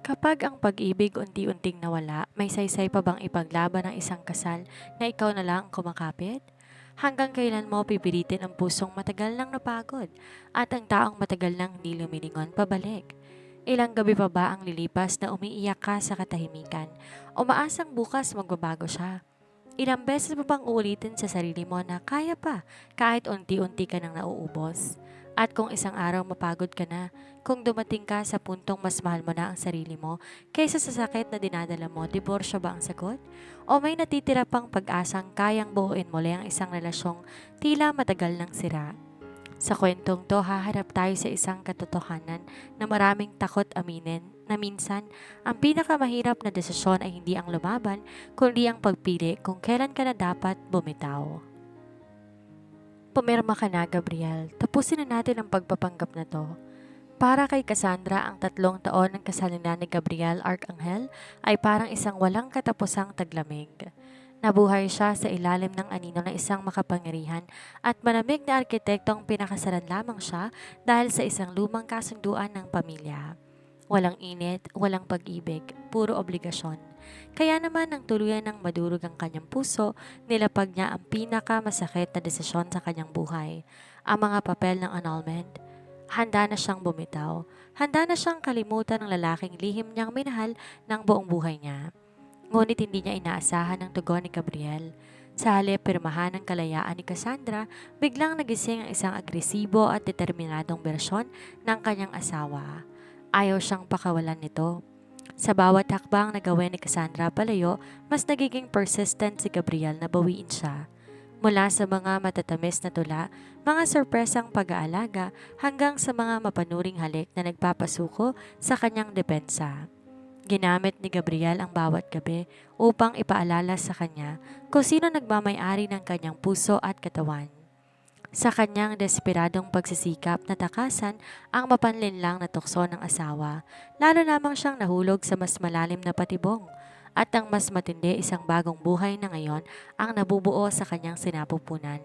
Kapag ang pag-ibig unti-unting nawala, may saysay pa bang ipaglaban ng isang kasal na ikaw na lang ang kumakapit? Hanggang kailan mo pipilitin ang pusong matagal nang napagod at ang taong matagal nang hindi lumilingon pabalik? Ilang gabi pa ba ang lilipas na umiiyak ka sa katahimikan? Umaasang bukas magbabago siya? Ilang beses mo bang uulitin sa sarili mo na kaya pa kahit unti-unti ka nang nauubos? At kung isang araw mapagod ka na, kung dumating ka sa puntong mas mahal mo na ang sarili mo kaysa sa sakit na dinadala mo, diborsyo ba ang sagot? O may natitira pang pag-asang kayang buuin muli ang isang relasyong tila matagal nang sira? Sa kwentong to, haharap tayo sa isang katotohanan na maraming takot aminin na minsan ang pinakamahirap na desisyon ay hindi ang lumaban, kundi ang pagpili kung kailan ka na dapat bumitaw. Pumirma ka na, Gabriel. Tapusin na natin ang pagpapanggap na to. Para kay Cassandra, ang 3 taon ng kasal nila ni Gabriel Arcangel ay parang isang walang katapusang taglamig. Nabuhay siya sa ilalim ng anino ng isang makapangyarihan at malamig na arkitektong pinakasalan lamang siya dahil sa isang lumang kasunduan ng pamilya. Walang init, walang pag-ibig, puro obligasyon. Kaya naman nang tuluyan ng madurog ang kanyang puso, nilapag niya ang pinakamasakit na desisyon sa kanyang buhay, ang mga papel ng annulment. Handa na siyang bumitaw. Handa na siyang kalimutan ng lalaking lihim niyang minahal ng buong buhay niya. Ngunit hindi niya inaasahan ang tugon ni Gabriel. Sa halip pirmahan ng kalayaan ni Cassandra, biglang nagising ang isang agresibo at determinadong bersyon ng kanyang asawa. Ayaw siyang pakawalan nito. Sa bawat hakbang na gawin ni Cassandra palayo, mas nagiging persistent si Gabriel na bawiin siya. Mula sa mga matatamis na tula, mga sorpresang pag-aalaga hanggang sa mga mapanuring halik na nagpapasuko sa kanyang depensa. Ginamit ni Gabriel ang bawat gabi upang ipaalala sa kanya kung sino nagmamay-ari ng kanyang puso at katawan. Sa kanyang desperadong pagsisikap na takasan ang mapanlinlang na tukso ng asawa, lalo namang siyang nahulog sa mas malalim na patibong at ang mas matindi isang bagong buhay na ngayon ang nabubuo sa kanyang sinapupunan.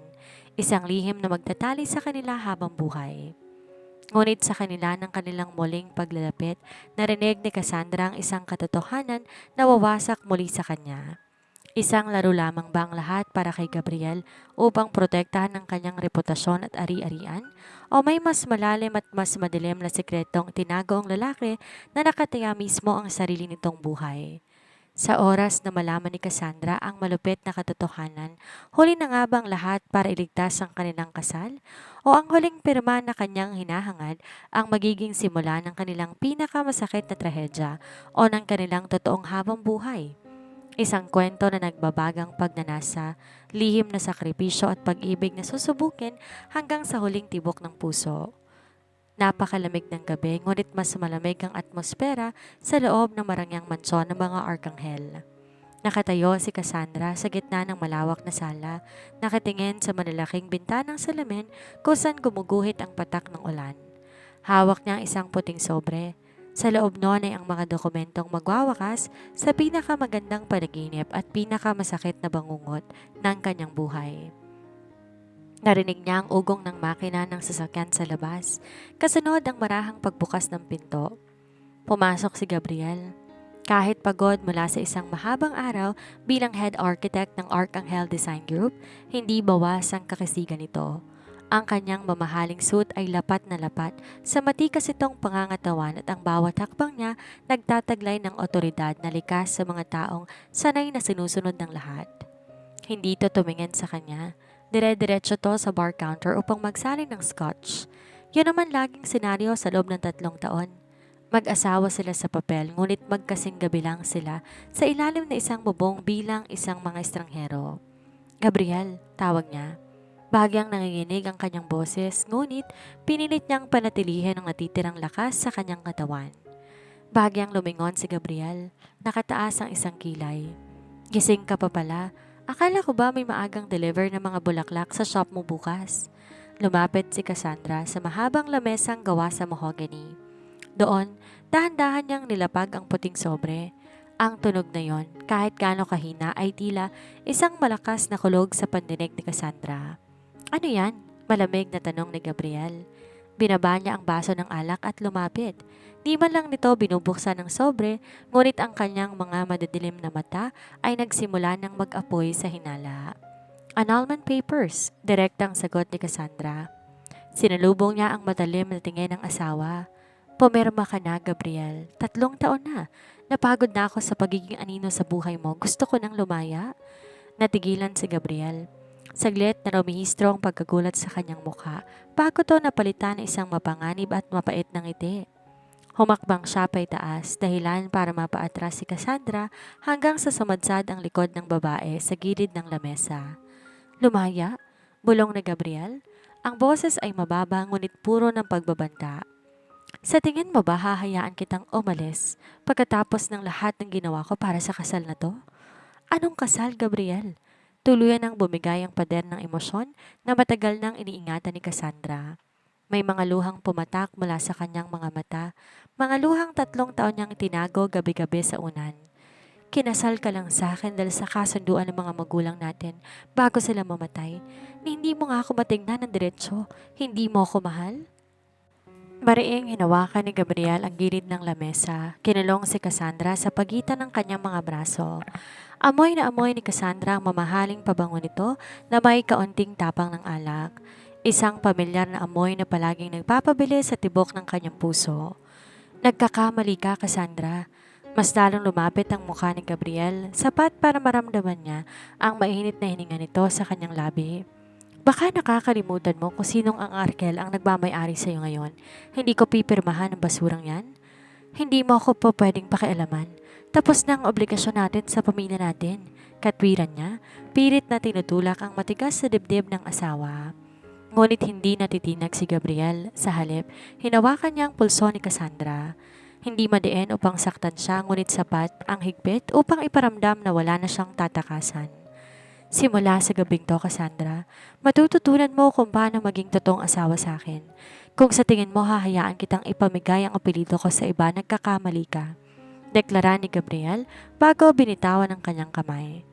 Isang lihim na magtatali sa kanila habang buhay. Ngunit sa kanila ng kanilang muling paglalapit, narinig ni Cassandra ang isang katotohanan na wawasak muli sa kanya. Isang laro lamang ba ang lahat para kay Gabriel upang protektahan ang kanyang reputasyon at ari-arian? O may mas malalim at mas madilim na sikretong tinago ang lalaki na nakataya mismo ang sarili nitong buhay? Sa oras na malaman ni Cassandra ang malupit na katotohanan, huli na nga bang lahat para iligtas ang kanilang kasal? O ang huling pirma na kanyang hinahangad ang magiging simula ng kanilang pinakamasakit na trahedya o ng kanilang totoong habang buhay? Isang kwento na nagbabagang pagnanasa, lihim na sakripisyo at pag-ibig na susubukin hanggang sa huling tibok ng puso. Napakalamig ng gabi, ngunit mas malamig ang atmosfera sa loob ng marangyang mansyon ng mga arkanghel. Nakatayo si Cassandra sa gitna ng malawak na sala, nakatingin sa malalaking bintanang salamin kung saan gumuguhit ang patak ng ulan. Hawak niya ang isang puting sobre. Sa loob noon ay ang mga dokumentong magwawakas sa pinakamagandang panaginip at pinakamasakit na bangungot ng kanyang buhay. Narinig niya ang ugong ng makina ng sasakyan sa labas. Kasunod ang marahang pagbukas ng pinto. Pumasok si Gabriel. Kahit pagod mula sa isang mahabang araw bilang head architect ng Arcangel Design Group, hindi bawas ang kakasigan nito. Ang kanyang mamahaling suit ay lapat na lapat sa matikas itong pangangatawan at ang bawat hakbang niya nagtataglay ng otoridad na likas sa mga taong sanay na sinusunod ng lahat. Hindi ito tumingin sa kanya. Dire-diretso to sa bar counter upang magsalin ng scotch. Yun naman laging senaryo sa loob ng 3 taon. Mag-asawa sila sa papel ngunit magkasing gabi lang sila sa ilalim na isang bubong bilang isang mga estranghero. Gabriel, tawag niya. Bahagyang nanginginig ang kanyang boses ngunit pinilit niyang panatilihin ang natitirang lakas sa kanyang katawan. Bahagyang lumingon si Gabriel. Nakataas ang isang kilay. Gising ka pa pala. Akala ko ba may maagang deliver ng mga bulaklak sa shop mo bukas? Lumapit si Cassandra sa mahabang lamesang gawa sa mahogany. Doon, dahan-dahan niyang nilapag ang puting sobre. Ang tunog na yon, kahit gaano kahina, ay tila isang malakas na kulog sa pandinig ni Cassandra. Ano yan? Malamig na tanong ni Gabriel. Binaba niya ang baso ng alak at lumapit. Di man lang nito binubuksan ng sobre, ngunit ang kanyang mga madadilim na mata ay nagsimula ng mag-apoy sa hinala. Annulment papers, direktang sagot ni Cassandra. Sinalubong niya ang matalim na tingin ng asawa. Pumirma ka na, Gabriel. 3 taon na. Napagod na ako sa pagiging anino sa buhay mo. Gusto ko nang lumaya. Natigilan si Gabriel. Saglit na rumihistro ang pagkagulat sa kanyang mukha bago to napalitan ng isang mapanganib at mapait na ngiti. Humakbang siya pa itaas, dahilan para mapaatras si Cassandra hanggang sa sumadsad ang likod ng babae sa gilid ng lamesa. Lumaya? Bulong ni Gabriel. Ang boses ay mababa ngunit puro ng pagbabanta. Sa tingin mo ba hahayaan kitang umalis pagkatapos ng lahat ng ginawa ko para sa kasal na to? Anong kasal, Gabriel? Tuluyan ang bumigay ang pader ng emosyon na matagal nang iniingatan ni Cassandra. May mga luhang pumatak mula sa kanyang mga mata, mga luhang 3 taon niyang tinago gabi-gabi sa unan. Kinasal ka lang sa akin dahil sa kasunduan ng mga magulang natin bago sila mamatay. Hindi mo nga ako matingnan ng diretsyo. Hindi mo ako mahal? Mariing hinawakan ni Gabriel ang gilid ng lamesa. Kinulong si Cassandra sa pagitan ng kanyang mga braso. Amoy na amoy ni Cassandra ang mamahaling pabango nito na may kaunting tapang ng alak. Isang pamilyar na amoy na palaging nagpapabilis sa tibok ng kanyang puso. Nagkakamali ka, Cassandra. Mas lalong lumapit ang mukha ni Gabriel, sapat para maramdaman niya ang mainit na hininga nito sa kanyang labi. Baka nakakalimutan mo kung sinong ang arkel ang nagmamay-ari sa iyo ngayon. Hindi ko pipirmahan ang basurang yan. Hindi mo ako pa pwedeng pakialaman. Tapos na ang obligasyon natin sa pamilya natin. Katwiran niya, pilit na tinutulak ang matigas sa dibdib ng asawa. Ngunit hindi natitinag si Gabriel. Sa halip, hinawakan niya ang pulso ni Cassandra. Hindi madiin upang saktan siya, ngunit sapat ang higpit upang iparamdam na wala na siyang tatakasan. Simula sa gabing to, Cassandra, matututunan mo kung paano maging totoong asawa sa akin. Kung sa tingin mo hahayaan kitang ipamigay ang apelido ko sa iba, nagkakamali ka. Deklara ni Gabriel bago binitawan ang kanyang kamay.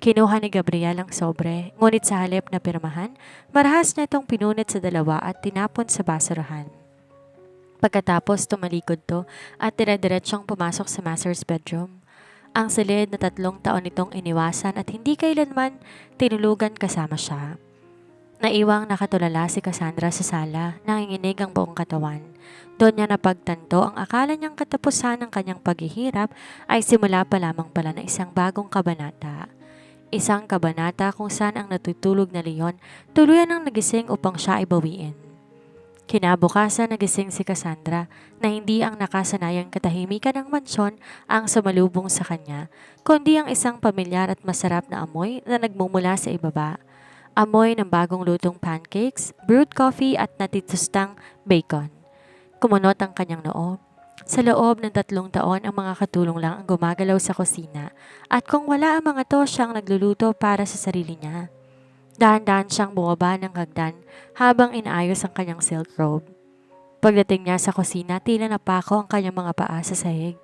Kinuha ni Gabriel ang sobre, ngunit sa halip na pirmahan, marahas niya itong pinunit sa dalawa at tinapon sa basurahan. Pagkatapos tumalikod to at dire-diretsyong pumasok sa master's bedroom. Ang silid na 3 taon nitong iniwasan at hindi kailanman tinulugan kasama siya. Naiwang nakatulala si Cassandra sa sala, nanginginig ang buong katawan. Doon niya napagtanto ang akala niyang katapusan ng kanyang paghihirap ay simula pa lamang pala ng isang bagong kabanata. Isang kabanata kung saan ang natutulog na leon tuluyan ang nagising upang siya ay bawiin. Kinabukasan nagising si Cassandra na hindi ang nakasanayang katahimikan ng mansyon ang sumalubong sa kanya, kundi ang isang pamilyar at masarap na amoy na nagmumula sa ibaba. Amoy ng bagong lutong pancakes, brewed coffee at natitustang bacon. Kumunot ang kanyang noo. Sa loob ng 3 taon, ang mga katulong lang ang gumagalaw sa kusina at kung wala ang mga to, siyang nagluluto para sa sarili niya. Dahan-dahan siyang bumaba ng hagdan habang inaayos ang kanyang silk robe. Pagdating niya sa kusina, tila napako ang kanyang mga paa sa sahig.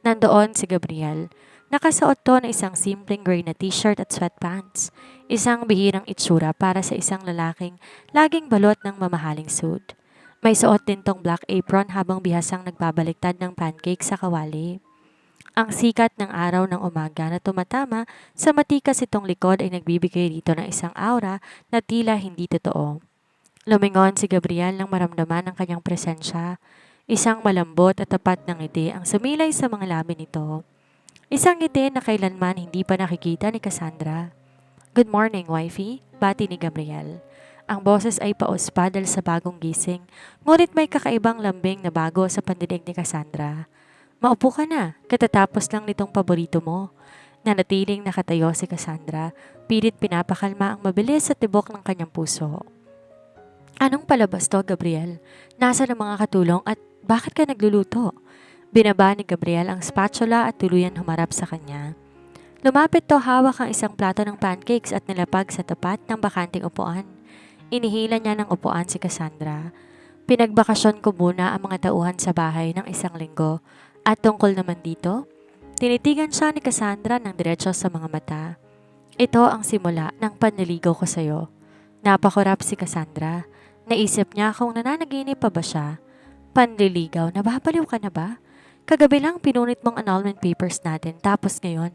Nandoon si Gabriel. Nakasuot to na isang simpleng gray na t-shirt at sweatpants. Isang bihirang itsura para sa isang lalaking laging balot ng mamahaling suit. May suot din tong black apron habang bihasang nagbabaliktad ng pancake sa kawali. Ang sikat ng araw ng umaga na tumatama sa matikas itong likod ay nagbibigay dito ng isang aura na tila hindi totoo. Lumingon si Gabriel nang maramdaman ang kanyang presensya. Isang malambot at tapat ng ngiti ang sumilay sa mga labi nito. Isang ngiti na kailanman hindi pa nakikita ni Cassandra. Good morning, wifey, bati ni Gabriel. Ang boses ay pauspa dahil sa bagong gising, ngunit may kakaibang lambing na bago sa pandinig ni Cassandra. Maupo ka na, katatapos lang nitong paborito mo. Nanatiling nakatayo si Cassandra, pilit pinapakalma ang mabilis sa tibok ng kanyang puso. Anong palabas to, Gabriel? Nasaan ang mga katulong at bakit ka nagluluto? Binaba ni Gabriel ang spatula at tuluyan humarap sa kanya. Lumapit to, hawak ang isang plato ng pancakes at nilapag sa tapat ng bakanting upuan. Inihila niya ng upuan si Cassandra. Pinagbakasyon ko muna ang mga tauhan sa bahay ng 1 linggo. At tungkol naman dito, tinitigan siya ni Cassandra ng diretso sa mga mata. Ito ang simula ng panliligaw ko sa'yo. Napakurap si Cassandra. Naisip niya kung nananaginip pa ba siya. Panliligaw, nababaliw ka na ba? Kagabi lang pinunit mong annulment papers natin tapos ngayon.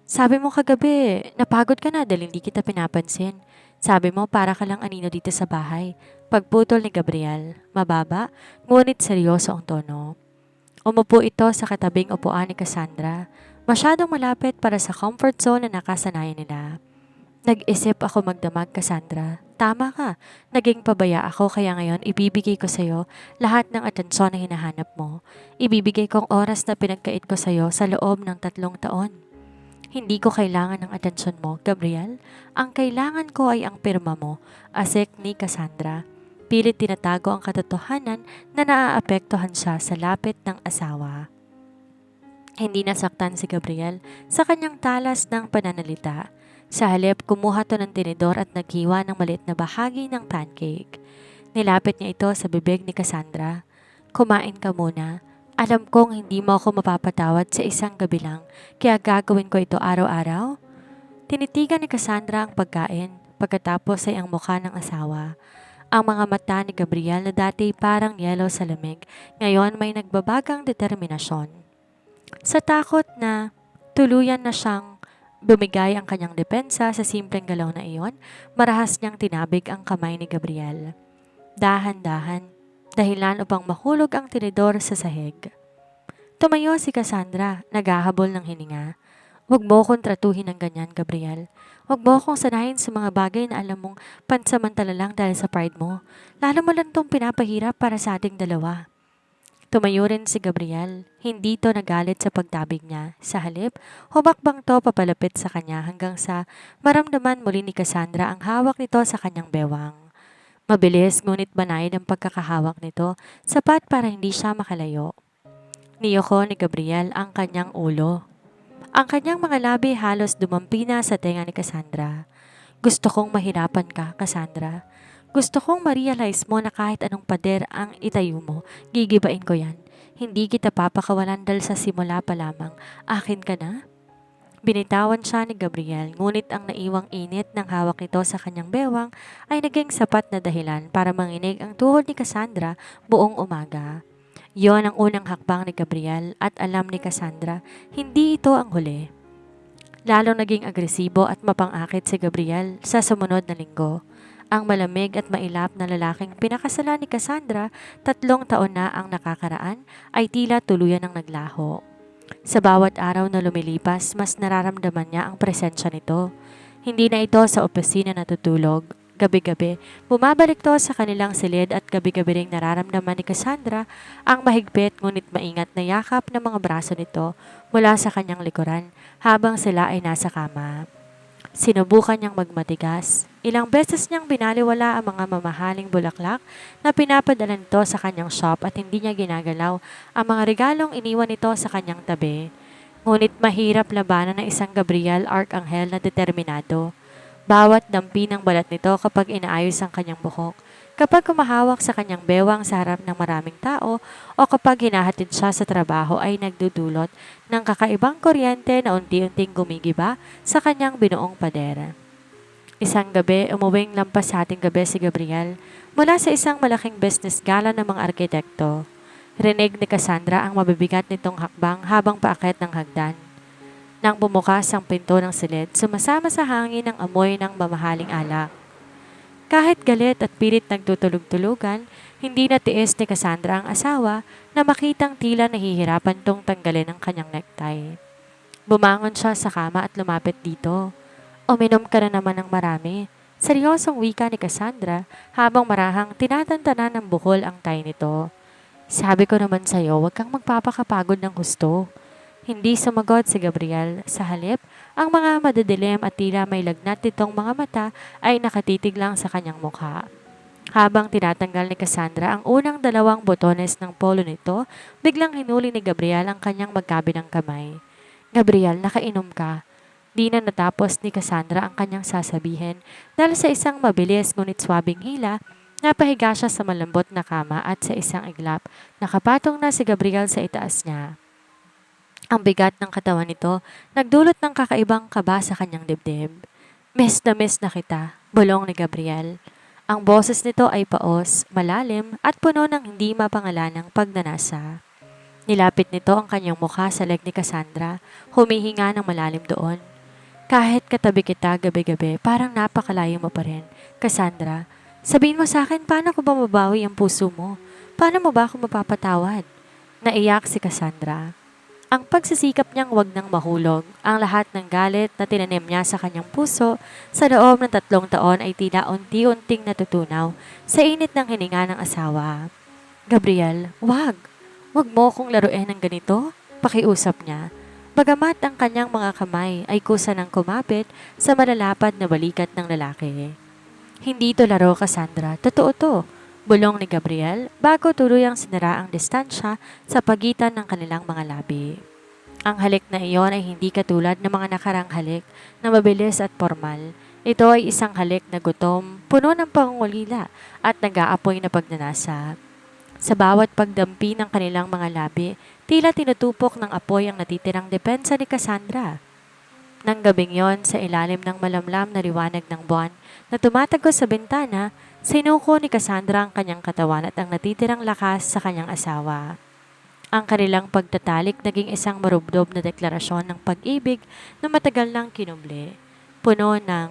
Sabi mo kagabi, napagod ka na dahil hindi kita pinapansin. Sabi mo para ka lang anino dito sa bahay. Pagputol ni Gabriel, mababa, ngunit seryoso ang tono. Umupo ito sa katabing upuan ni Cassandra. Masyadong malapit para sa comfort zone na nakasanayan nila. Nag-isip ako magdamag, Cassandra. Tama ka. Naging pabaya ako kaya ngayon ibibigay ko sa'yo lahat ng atensyon na hinahanap mo. Ibibigay kong oras na pinagkait ko sa'yo sa loob ng 3 taon. Hindi ko kailangan ng atensyon mo, Gabriel. Ang kailangan ko ay ang pirma mo, asik ni Cassandra. Pilit tinatago ang katotohanan na naaapektuhan siya sa lapit ng asawa. Hindi nasaktan si Gabriel sa kanyang talas ng pananalita. Sa halip, kumuha to ng tinidor at naghiwa ng maliit na bahagi ng pancake. Nilapit niya ito sa bibig ni Cassandra. Kumain ka muna. Alam kong hindi mo ako mapapatawad sa isang gabi lang, kaya gagawin ko ito araw-araw. Tinitigan ni Cassandra ang pagkain, pagkatapos ay ang mukha ng asawa. Ang mga mata ni Gabriel na dati parang yellow sa lamig, ngayon may nagbabagang determinasyon. Sa takot na tuluyan na siyang bumigay ang kanyang depensa sa simpleng galaw na iyon, marahas niyang tinabig ang kamay ni Gabriel. Dahan-dahan, dahilan upang mahulog ang tinidor sa sahig. Tumayo si Cassandra, naghahabol ng hininga. Huwag mo akong tratuhin ng ganyan, Gabriel. Huwag mo akong sanayin sa mga bagay na alam mong pansamantala lang dahil sa pride mo. Lalo mo lang itong pinapahirap para sa ating dalawa. Tumayo rin si Gabriel. Hindi to nagalit sa pagtabig niya. Sa halip, humakbang to papalapit sa kanya hanggang sa maramdaman muli ni Cassandra ang hawak nito sa kanyang bewang. Mabilis ngunit banayad ang pagkakahawak nito, sapat para hindi siya makalayo. Niyoko ni Gabriel ang kanyang ulo. Ang kanyang mga labi halos dumampi na sa tenga ni Cassandra. Gusto kong mahirapan ka, Cassandra. Gusto kong ma-realize mo na kahit anong pader ang itayo mo, gigibain ko yan. Hindi kita papakawalan dahil sa simula pa lamang. Akin ka na? Binitawan siya ni Gabriel, ngunit ang naiwang init ng hawak nito sa kanyang bewang ay naging sapat na dahilan para manginig ang tuhod ni Cassandra buong umaga. Yon ang unang hakbang ni Gabriel at alam ni Cassandra, hindi ito ang huli. Lalong naging agresibo at mapangakit si Gabriel sa sumunod na linggo. Ang malamig at mailap na lalaking pinakasalan ni Cassandra, 3 taon na ang nakakaraan, ay tila tuluyan ng naglaho. Sa bawat araw na lumilipas, mas nararamdaman niya ang presensya nito. Hindi na ito sa opisina natutulog. Gabi-gabi, bumabalik to sa kanilang silid at gabi-gabi ring nararamdaman ni Cassandra ang mahigpit ngunit maingat na yakap ng mga braso nito mula sa kanyang likuran habang sila ay nasa kama. Sinubukan niyang magmatigas. Ilang beses niyang binaliwala ang mga mamahaling bulaklak na pinapadala nito sa kanyang shop at hindi niya ginagalaw ang mga regalong iniwan nito sa kanyang tabi. Ngunit mahirap labanan ng isang Gabriel Arcangel na determinado. Bawat dampi ng balat nito kapag inaayos ang kanyang buhok, kapag kumahawak sa kanyang bewang sa harap ng maraming tao o kapag hinahatid siya sa trabaho ay nagdudulot ng kakaibang kuryente na unti-unting gumigiba sa kanyang binuong pader. Isang gabi, umuwing lampas sa ating gabi si Gabriel mula sa isang malaking business gala ng mga arkitekto. Rinig ni Cassandra ang mabibigat nitong hakbang habang paakyat ng hagdan. Nang bumukas ang pinto ng silid, sumasama sa hangin ang amoy ng mamahaling alak. Kahit galit at pilit nagtutulog-tulugan, hindi natiis ni Cassandra ang asawa na makitang tila nahihirapan tong tanggalin ang kanyang necktie. Bumangon siya sa kama at lumapit dito. Uminom ka na naman ng marami. Seryosong wika ni Cassandra habang marahang tinatantanan ng buhol ang tie nito. Sabi ko naman sa'yo, huwag kang magpapakapagod ng husto. Hindi sumagot si Gabriel. Sa halip, ang mga madadilim at tila may lagnat nitong mga mata ay nakatitig lang sa kanyang mukha. Habang tinatanggal ni Cassandra ang unang 2 botones ng polo nito, biglang hinuli ni Gabriel ang kanyang magkabinang kamay. Gabriel, nakainom ka. Di na natapos ni Cassandra ang kanyang sasabihin dahil sa isang mabilis ngunit swabing hila, napahiga siya sa malambot na kama at sa isang iglap, nakapatong na si Gabriel sa itaas niya. Ang bigat ng katawan nito, nagdulot ng kakaibang kaba sa kanyang dibdib. Miss na kita, bulong ni Gabriel. Ang boses nito ay paos, malalim at puno ng hindi mapangalanang pagnanasa. Nilapit nito ang kanyang mukha sa leg ni Cassandra, humihinga ng malalim doon. Kahit katabi kita gabi-gabi, parang napakalayo mo pa rin. Cassandra, sabihin mo sa akin paano ko ba mabawi ang puso mo? Paano mo ba ako mapapatawad? Naiyak si Cassandra. Ang pagsisikap niyang wag nang mahulog, ang lahat ng galit na tinanim niya sa kanyang puso sa loob ng 3 taon ay tila unti-unting natutunaw sa init ng hininga ng asawa. Gabriel, wag! Wag mo kong laruin ng ganito, pakiusap niya. Bagamat ang kanyang mga kamay ay kusa ng kumapit sa malalapad na balikat ng lalaki. Hindi to laro, Cassandra. Totoo to. Bulong ni Gabriel bago tuluyang sinara ang distansya sa pagitan ng kanilang mga labi. Ang halik na iyon ay hindi katulad ng mga nakarang halik na mabilis at formal. Ito ay isang halik na gutom, puno ng pangungulila at nag-aapoy na pagnanasa. Sa bawat pagdampi ng kanilang mga labi, tila tinutupok ng apoy ang natitirang depensa ni Cassandra. Nang gabing yon, sa ilalim ng malamlam na liwanag ng buwan na tumatagos sa bintana, sinuko ni Cassandra ang kanyang katawan at ang natitirang lakas sa kanyang asawa. Ang kanilang pagtatalik naging isang marubdob na deklarasyon ng pag-ibig na matagal nang kinubli, puno ng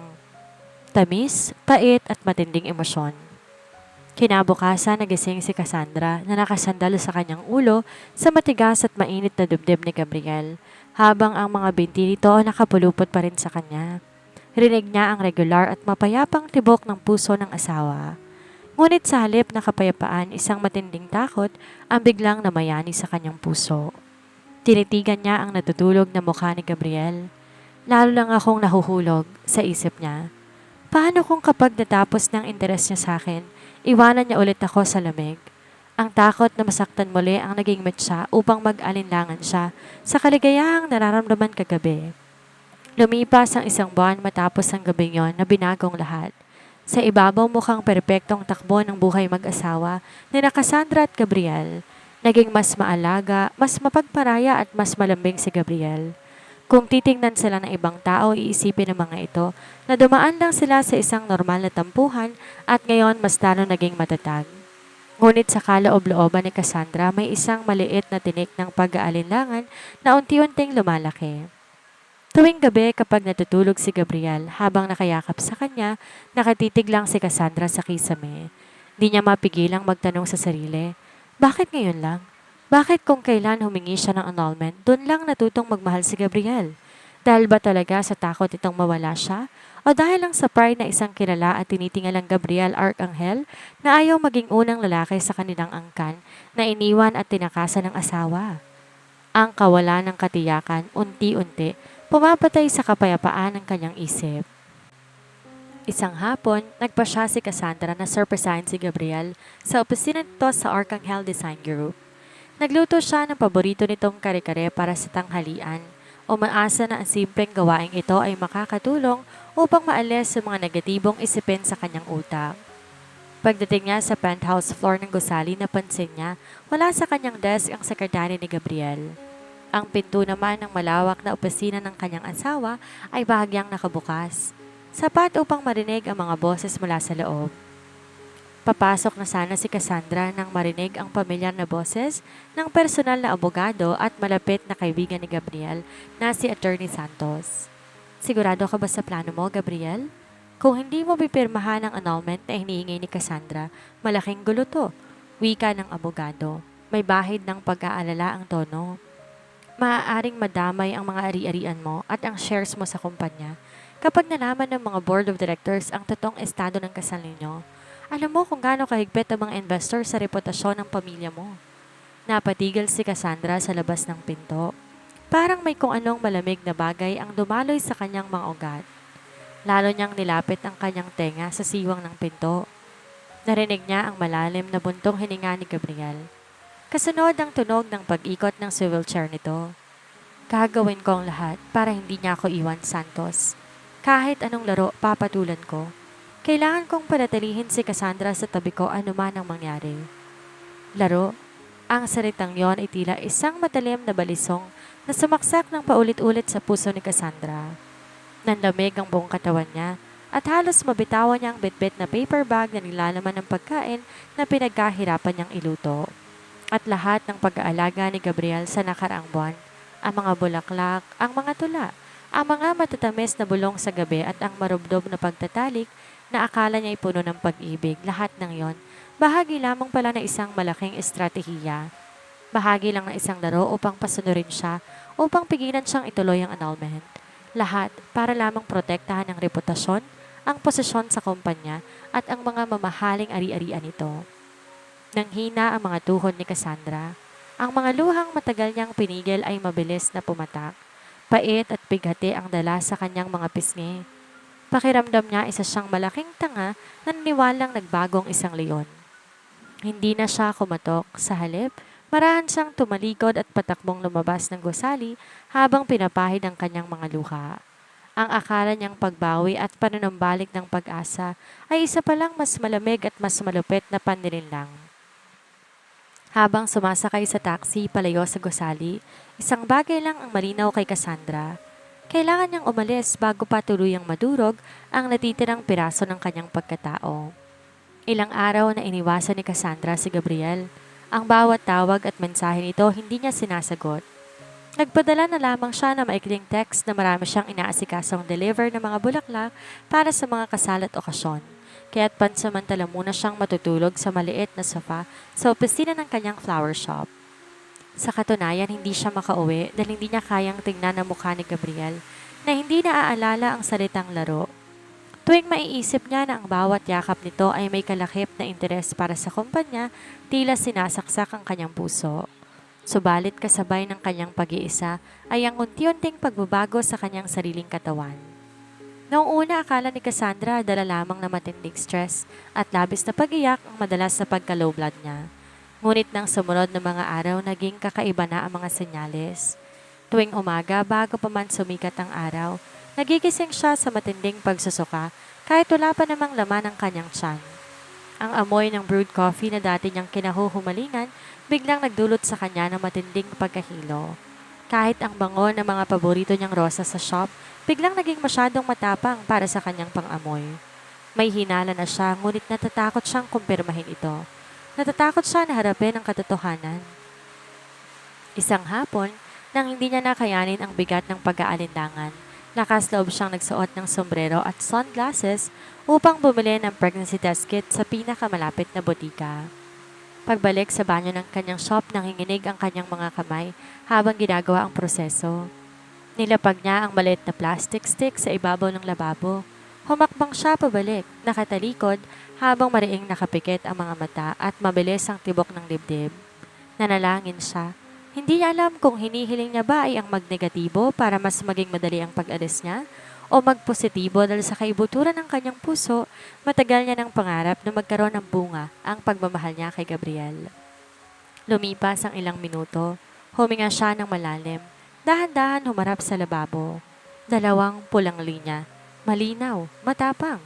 tamis, pait at matinding emosyon. Kinabukasan nagising si Cassandra na nakasandalo sa kanyang ulo sa matigas at mainit na dibdib ni Gabriel, habang ang mga binti nito nakapulupot pa rin sa kanya. Rinig niya ang regular at mapayapang tibok ng puso ng asawa. Ngunit sa halip na kapayapaan, isang matinding takot ang biglang namayani sa kanyang puso. Tinitigan niya ang natutulog na mukha ni Gabriel. Lalo lang akong nahuhulog sa isip niya. Paano kung kapag natapos ng interes niya sa akin, iwanan niya ulit ako sa lamig? Ang takot na masaktan muli ang naging metsa upang mag-alinlangan siya sa kaligayahang nararamdaman kagabi. Lumipas ang 1 buwan matapos ang gabing yon na binagong lahat. Sa ibabaw mukhang perpektong takbo ng buhay mag-asawa ni Cassandra at Gabriel. Naging mas maalaga, mas mapagparaya at mas malambing si Gabriel. Kung titingnan sila ng ibang tao, iisipin ng mga ito na dumaan lang sila sa isang normal na tampuhan at ngayon mas lalo naging matatag. Ngunit sa kaloob-looban ni Cassandra may isang maliit na tinik ng pag-aalinlangan na unti-unting lumalaki. Tuwing gabi kapag natutulog si Gabriel habang nakayakap sa kanya, nakatitig lang si Cassandra sa kisame. Di niya mapigilang magtanong sa sarili, bakit ngayon lang? Bakit kung kailan humingi siya ng annulment, doon lang natutong magmahal si Gabriel? Dahil ba talaga sa takot itong mawala siya? O dahil lang sa pride na isang kilala at tinitingalang Gabriel Arcangel na ayaw maging unang lalaki sa kanilang angkan na iniwan at tinakasan ng asawa? Ang kawalan ng katiyakan, unti-unti, pumapatay sa kapayapaan ng kanyang isip. Isang hapon, nagpa siya si Cassandra na surprisein si Gabriel sa opisina nito sa Arcangel Design Group. Nagluto siya ng paborito nitong kare-kare para sa tanghalian. Umaasa na ang simpleng gawaing ito ay makakatulong upang maalis sa mga negatibong isipin sa kanyang utak. Pagdating niya sa penthouse floor ng gusali, napansin niya wala sa kanyang desk ang sekretary ni Gabriel. Ang pinto naman ng malawak na opisina ng kanyang asawa ay bahagyang nakabukas, sapat upang marinig ang mga boses mula sa loob. Papasok na sana si Cassandra nang marinig ang pamilyar na boses ng personal na abogado at malapit na kaibigan ni Gabriel na si Attorney Santos. Sigurado ka ba sa plano mo, Gabriel? Kung hindi mo pipirmahan ang annulment na hinihingi ni Cassandra, malaking gulo to. Wika ng abogado. May bahid ng pag-aalala ang tono. Maaaring madamay ang mga ari-arian mo at ang shares mo sa kumpanya kapag nalaman ng mga board of directors ang totoong estado ng kasal ninyo. Alam mo kung gaano kahigpit ang mga investor sa reputasyon ng pamilya mo. Napatigil si Cassandra sa labas ng pinto. Parang may kung anong malamig na bagay ang dumaloy sa kanyang mga ugat. Lalo niyang nilapit ang kanyang tenga sa siwang ng pinto. Narinig niya ang malalim na buntong hininga ni Gabriel. Kasunod ang tunog ng pag-ikot ng swivel chair nito. Gagawin ko ang lahat para hindi niya ako iwan, Santos. Kahit anong laro, papatulan ko. Kailangan kong panatilihin si Cassandra sa tabi ko anuman ang mangyari. Laro, ang salitang yon ay tila isang matalim na balisong na sumaksak ng paulit-ulit sa puso ni Cassandra. Nanlamig ang buong katawan niya at halos mabitawan niya ang bitbit na paper bag na nilalaman ng pagkain na pinagkahirapan niyang iluto. At lahat ng pag-aalaga ni Gabriel sa nakaraang buwan, ang mga bulaklak, ang mga tula, ang mga matatamis na bulong sa gabi at ang marubdob na pagtatalik na akala niya ay puno ng pag-ibig, lahat ng yon, bahagi lamang pala ng isang malaking estratehiya. Bahagi lang ng isang laro upang pasunurin siya, upang pigilan siyang ituloy ang annulment. Lahat para lamang protektahan ang reputasyon, ang posisyon sa kumpanya at ang mga mamahaling ari-arian nito. Nanghina ang mga tuhod ni Cassandra. Ang mga luhang matagal niyang pinigil ay mabilis na pumatak. Pait at bighati ang dala sa kanyang mga pisngi. Pakiramdam niya isa siyang malaking tanga na naniwalang nagbagong isang leon. Hindi na siya kumatok. Sa halip, marahan siyang tumalikod at patakbong lumabas ng gusali habang pinapahid ang kanyang mga luha. Ang akala niyang pagbawi at panunumbalik ng pag-asa ay isa palang mas malamig at mas malupit na pannilinlang. Habang sumasakay sa taxi palayo sa gusali, isang bagay lang ang malinaw kay Cassandra. Kailangan niyang umalis bago pa tuluyang madurog ang natitirang piraso ng kanyang pagkatao. Ilang araw na iniwasan ni Cassandra si Gabriel. Ang bawat tawag at mensahe nito hindi niya sinasagot. Nagpadala na lamang siya ng maikling text na marami siyang inaasikasong deliver ng mga bulaklak para sa mga kasal at okasyon. Kaya't pansamantala muna siyang matutulog sa maliit na sofa sa opisina ng kanyang flower shop. Sa katunayan, hindi siya makauwi dahil hindi niya kayang tingnan ang mukha ni Gabriel na hindi naaalala ang salitang laro. Tuwing maiisip niya na ang bawat yakap nito ay may kalakip na interes para sa kumpanya, tila sinasaksak ang kanyang puso. Subalit kasabay ng kanyang pag-iisa ay ang unti-unting pagbabago sa kanyang sariling katawan. Noong una akala ni Cassandra dala lamang na matinding stress at labis na pag-iyak ang madalas na pagka-low blood niya. Ngunit nang sumunod na mga araw naging kakaiba na ang mga senyales. Tuwing umaga bago pa man sumikat ang araw, nagigising siya sa matinding pagsusuka kahit wala pa namang laman ang kanyang tiyan. Ang amoy ng brewed coffee na dati niyang kinahuhumalingan biglang nagdulot sa kanya ng matinding pagkahilo. Kahit ang bango ng mga paborito niyang rosas sa shop, biglang naging masyadong matapang para sa kanyang pang-amoy. May hinala na siya ngunit natatakot siyang kumpirmahin ito. Natatakot siya na harapin ang katotohanan. Isang hapon, nang hindi niya nakayanin ang bigat ng pag-aalinlangan, lakas loob siyang nagsuot ng sombrero at sunglasses upang bumili ng pregnancy test kit sa pinakamalapit na botika. Pagbalik sa banyo ng kanyang shop, nanginginig ang kanyang mga kamay habang ginagawa ang proseso. Nilapag niya ang maliit na plastic stick sa ibabaw ng lababo. Humakbang siya pabalik, nakatalikod, habang mariing nakapikit ang mga mata at mabilis ang tibok ng dibdib. Nanalangin siya. Hindi niya alam kung hinihiling niya ba ay ang magnegatibo para mas maging madali ang pag-alis niya o magpositibo dahil sa kaibuturan ng kanyang puso, matagal niya ng pangarap na magkaroon ng bunga ang pagmamahal niya kay Gabriel. Lumipas ang ilang minuto, huminga siya ng malalim, dahan-dahan humarap sa lababo. Dalawang pulang linya, malinaw, matapang.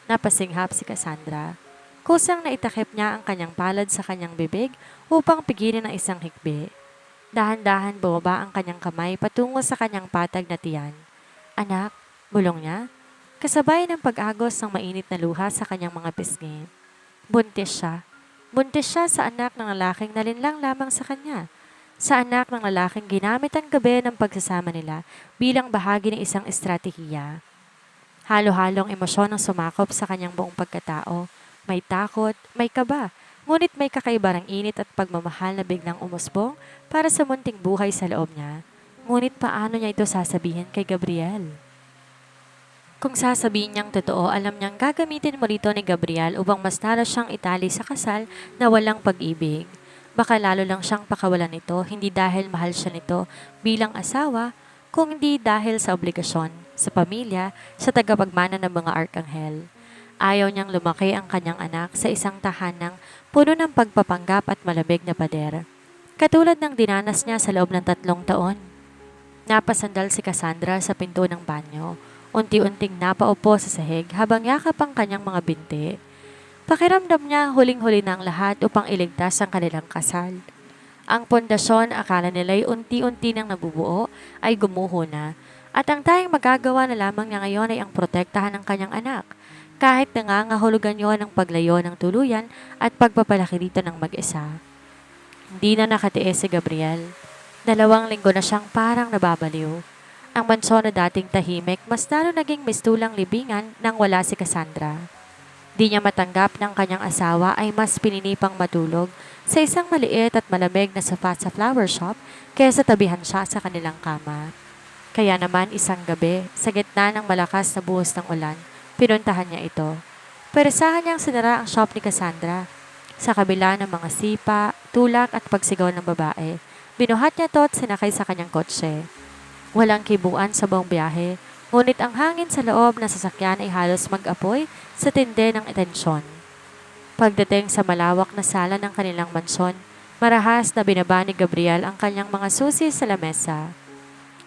Napasinghap si Cassandra. Kusang naitakip niya ang kanyang palad sa kanyang bibig upang pigilin ang isang hikbi. Dahan-dahan bumaba ang kanyang kamay patungo sa kanyang patag na tiyan. Anak, bulong niya, kasabay ng pag-agos ng mainit na luha sa kanyang mga pisngi. Buntis siya. Buntis siya sa anak ng lalaking nalinlang lamang sa kanya. Sa anak ng lalaking ginamit ang gabi ng pagsasama nila bilang bahagi ng isang estratehiya. Halo-halong emosyon ang sumakop sa kanyang buong pagkatao. May takot, may kaba, ngunit may kakaibarang init at pagmamahal na biglang umusbong para sa munting buhay sa loob niya. Ngunit paano niya ito sasabihin kay Gabriel? Kung sasabihin niyang totoo, alam niyang gagamitin mo rito ni Gabriel upang mas lalo siyang itali sa kasal na walang pag-ibig. Baka lalo lang siyang pakawalan nito, hindi dahil mahal siya nito bilang asawa, kung hindi dahil sa obligasyon, sa pamilya, sa tagapagmana ng mga arkanghel. Ayaw niyang lumaki ang kanyang anak sa isang tahanang puno ng pagpapanggap at malamig na pader. Katulad ng dinanas niya sa loob ng 3 taon. Napasandal si Cassandra sa pinto ng banyo. Unti-unting napaupo sa sahig habang yakap ang kanyang mga binti. Pakiramdam niya huling-huli na ang lahat upang iligtas ang kanilang kasal. Ang pundasyon, akala nila'y unti-unti nang nabubuo, ay gumuho na. At ang tanging magagawa na lamang niya ngayon ay ang protektahan ng kanyang anak. Kahit nangangahulugan yon ng paglayo ng tuluyan at pagpapalaki dito ng mag-isa. Hindi na nakatiis si Gabriel. 2 linggo na siyang parang nababaliw. Ang mansyon na dating tahimik mas lalo naging mistulang libingan nang wala si Cassandra. Di niya matanggap ng kanyang asawa ay mas pininipang matulog sa isang maliit at malamig na sofa sa flower shop kaysa tabihan siya sa kanilang kama. Kaya naman isang gabi, sa gitna ng malakas na buhos ng ulan, pinuntahan niya ito. Peresahan niyang sinara ang shop ni Cassandra. Sa kabila ng mga sipa, tulak at pagsigaw ng babae, binuhat niya ito at sinakay sa kanyang kotse. Walang kibuan sa buong biyahe, ngunit ang hangin sa loob ng sasakyan ay halos mag-apoy sa tindi ng atensyon. Pagdating sa malawak na sala ng kanilang mansyon, marahas na binaba ni Gabriel ang kanyang mga susi sa lamesa.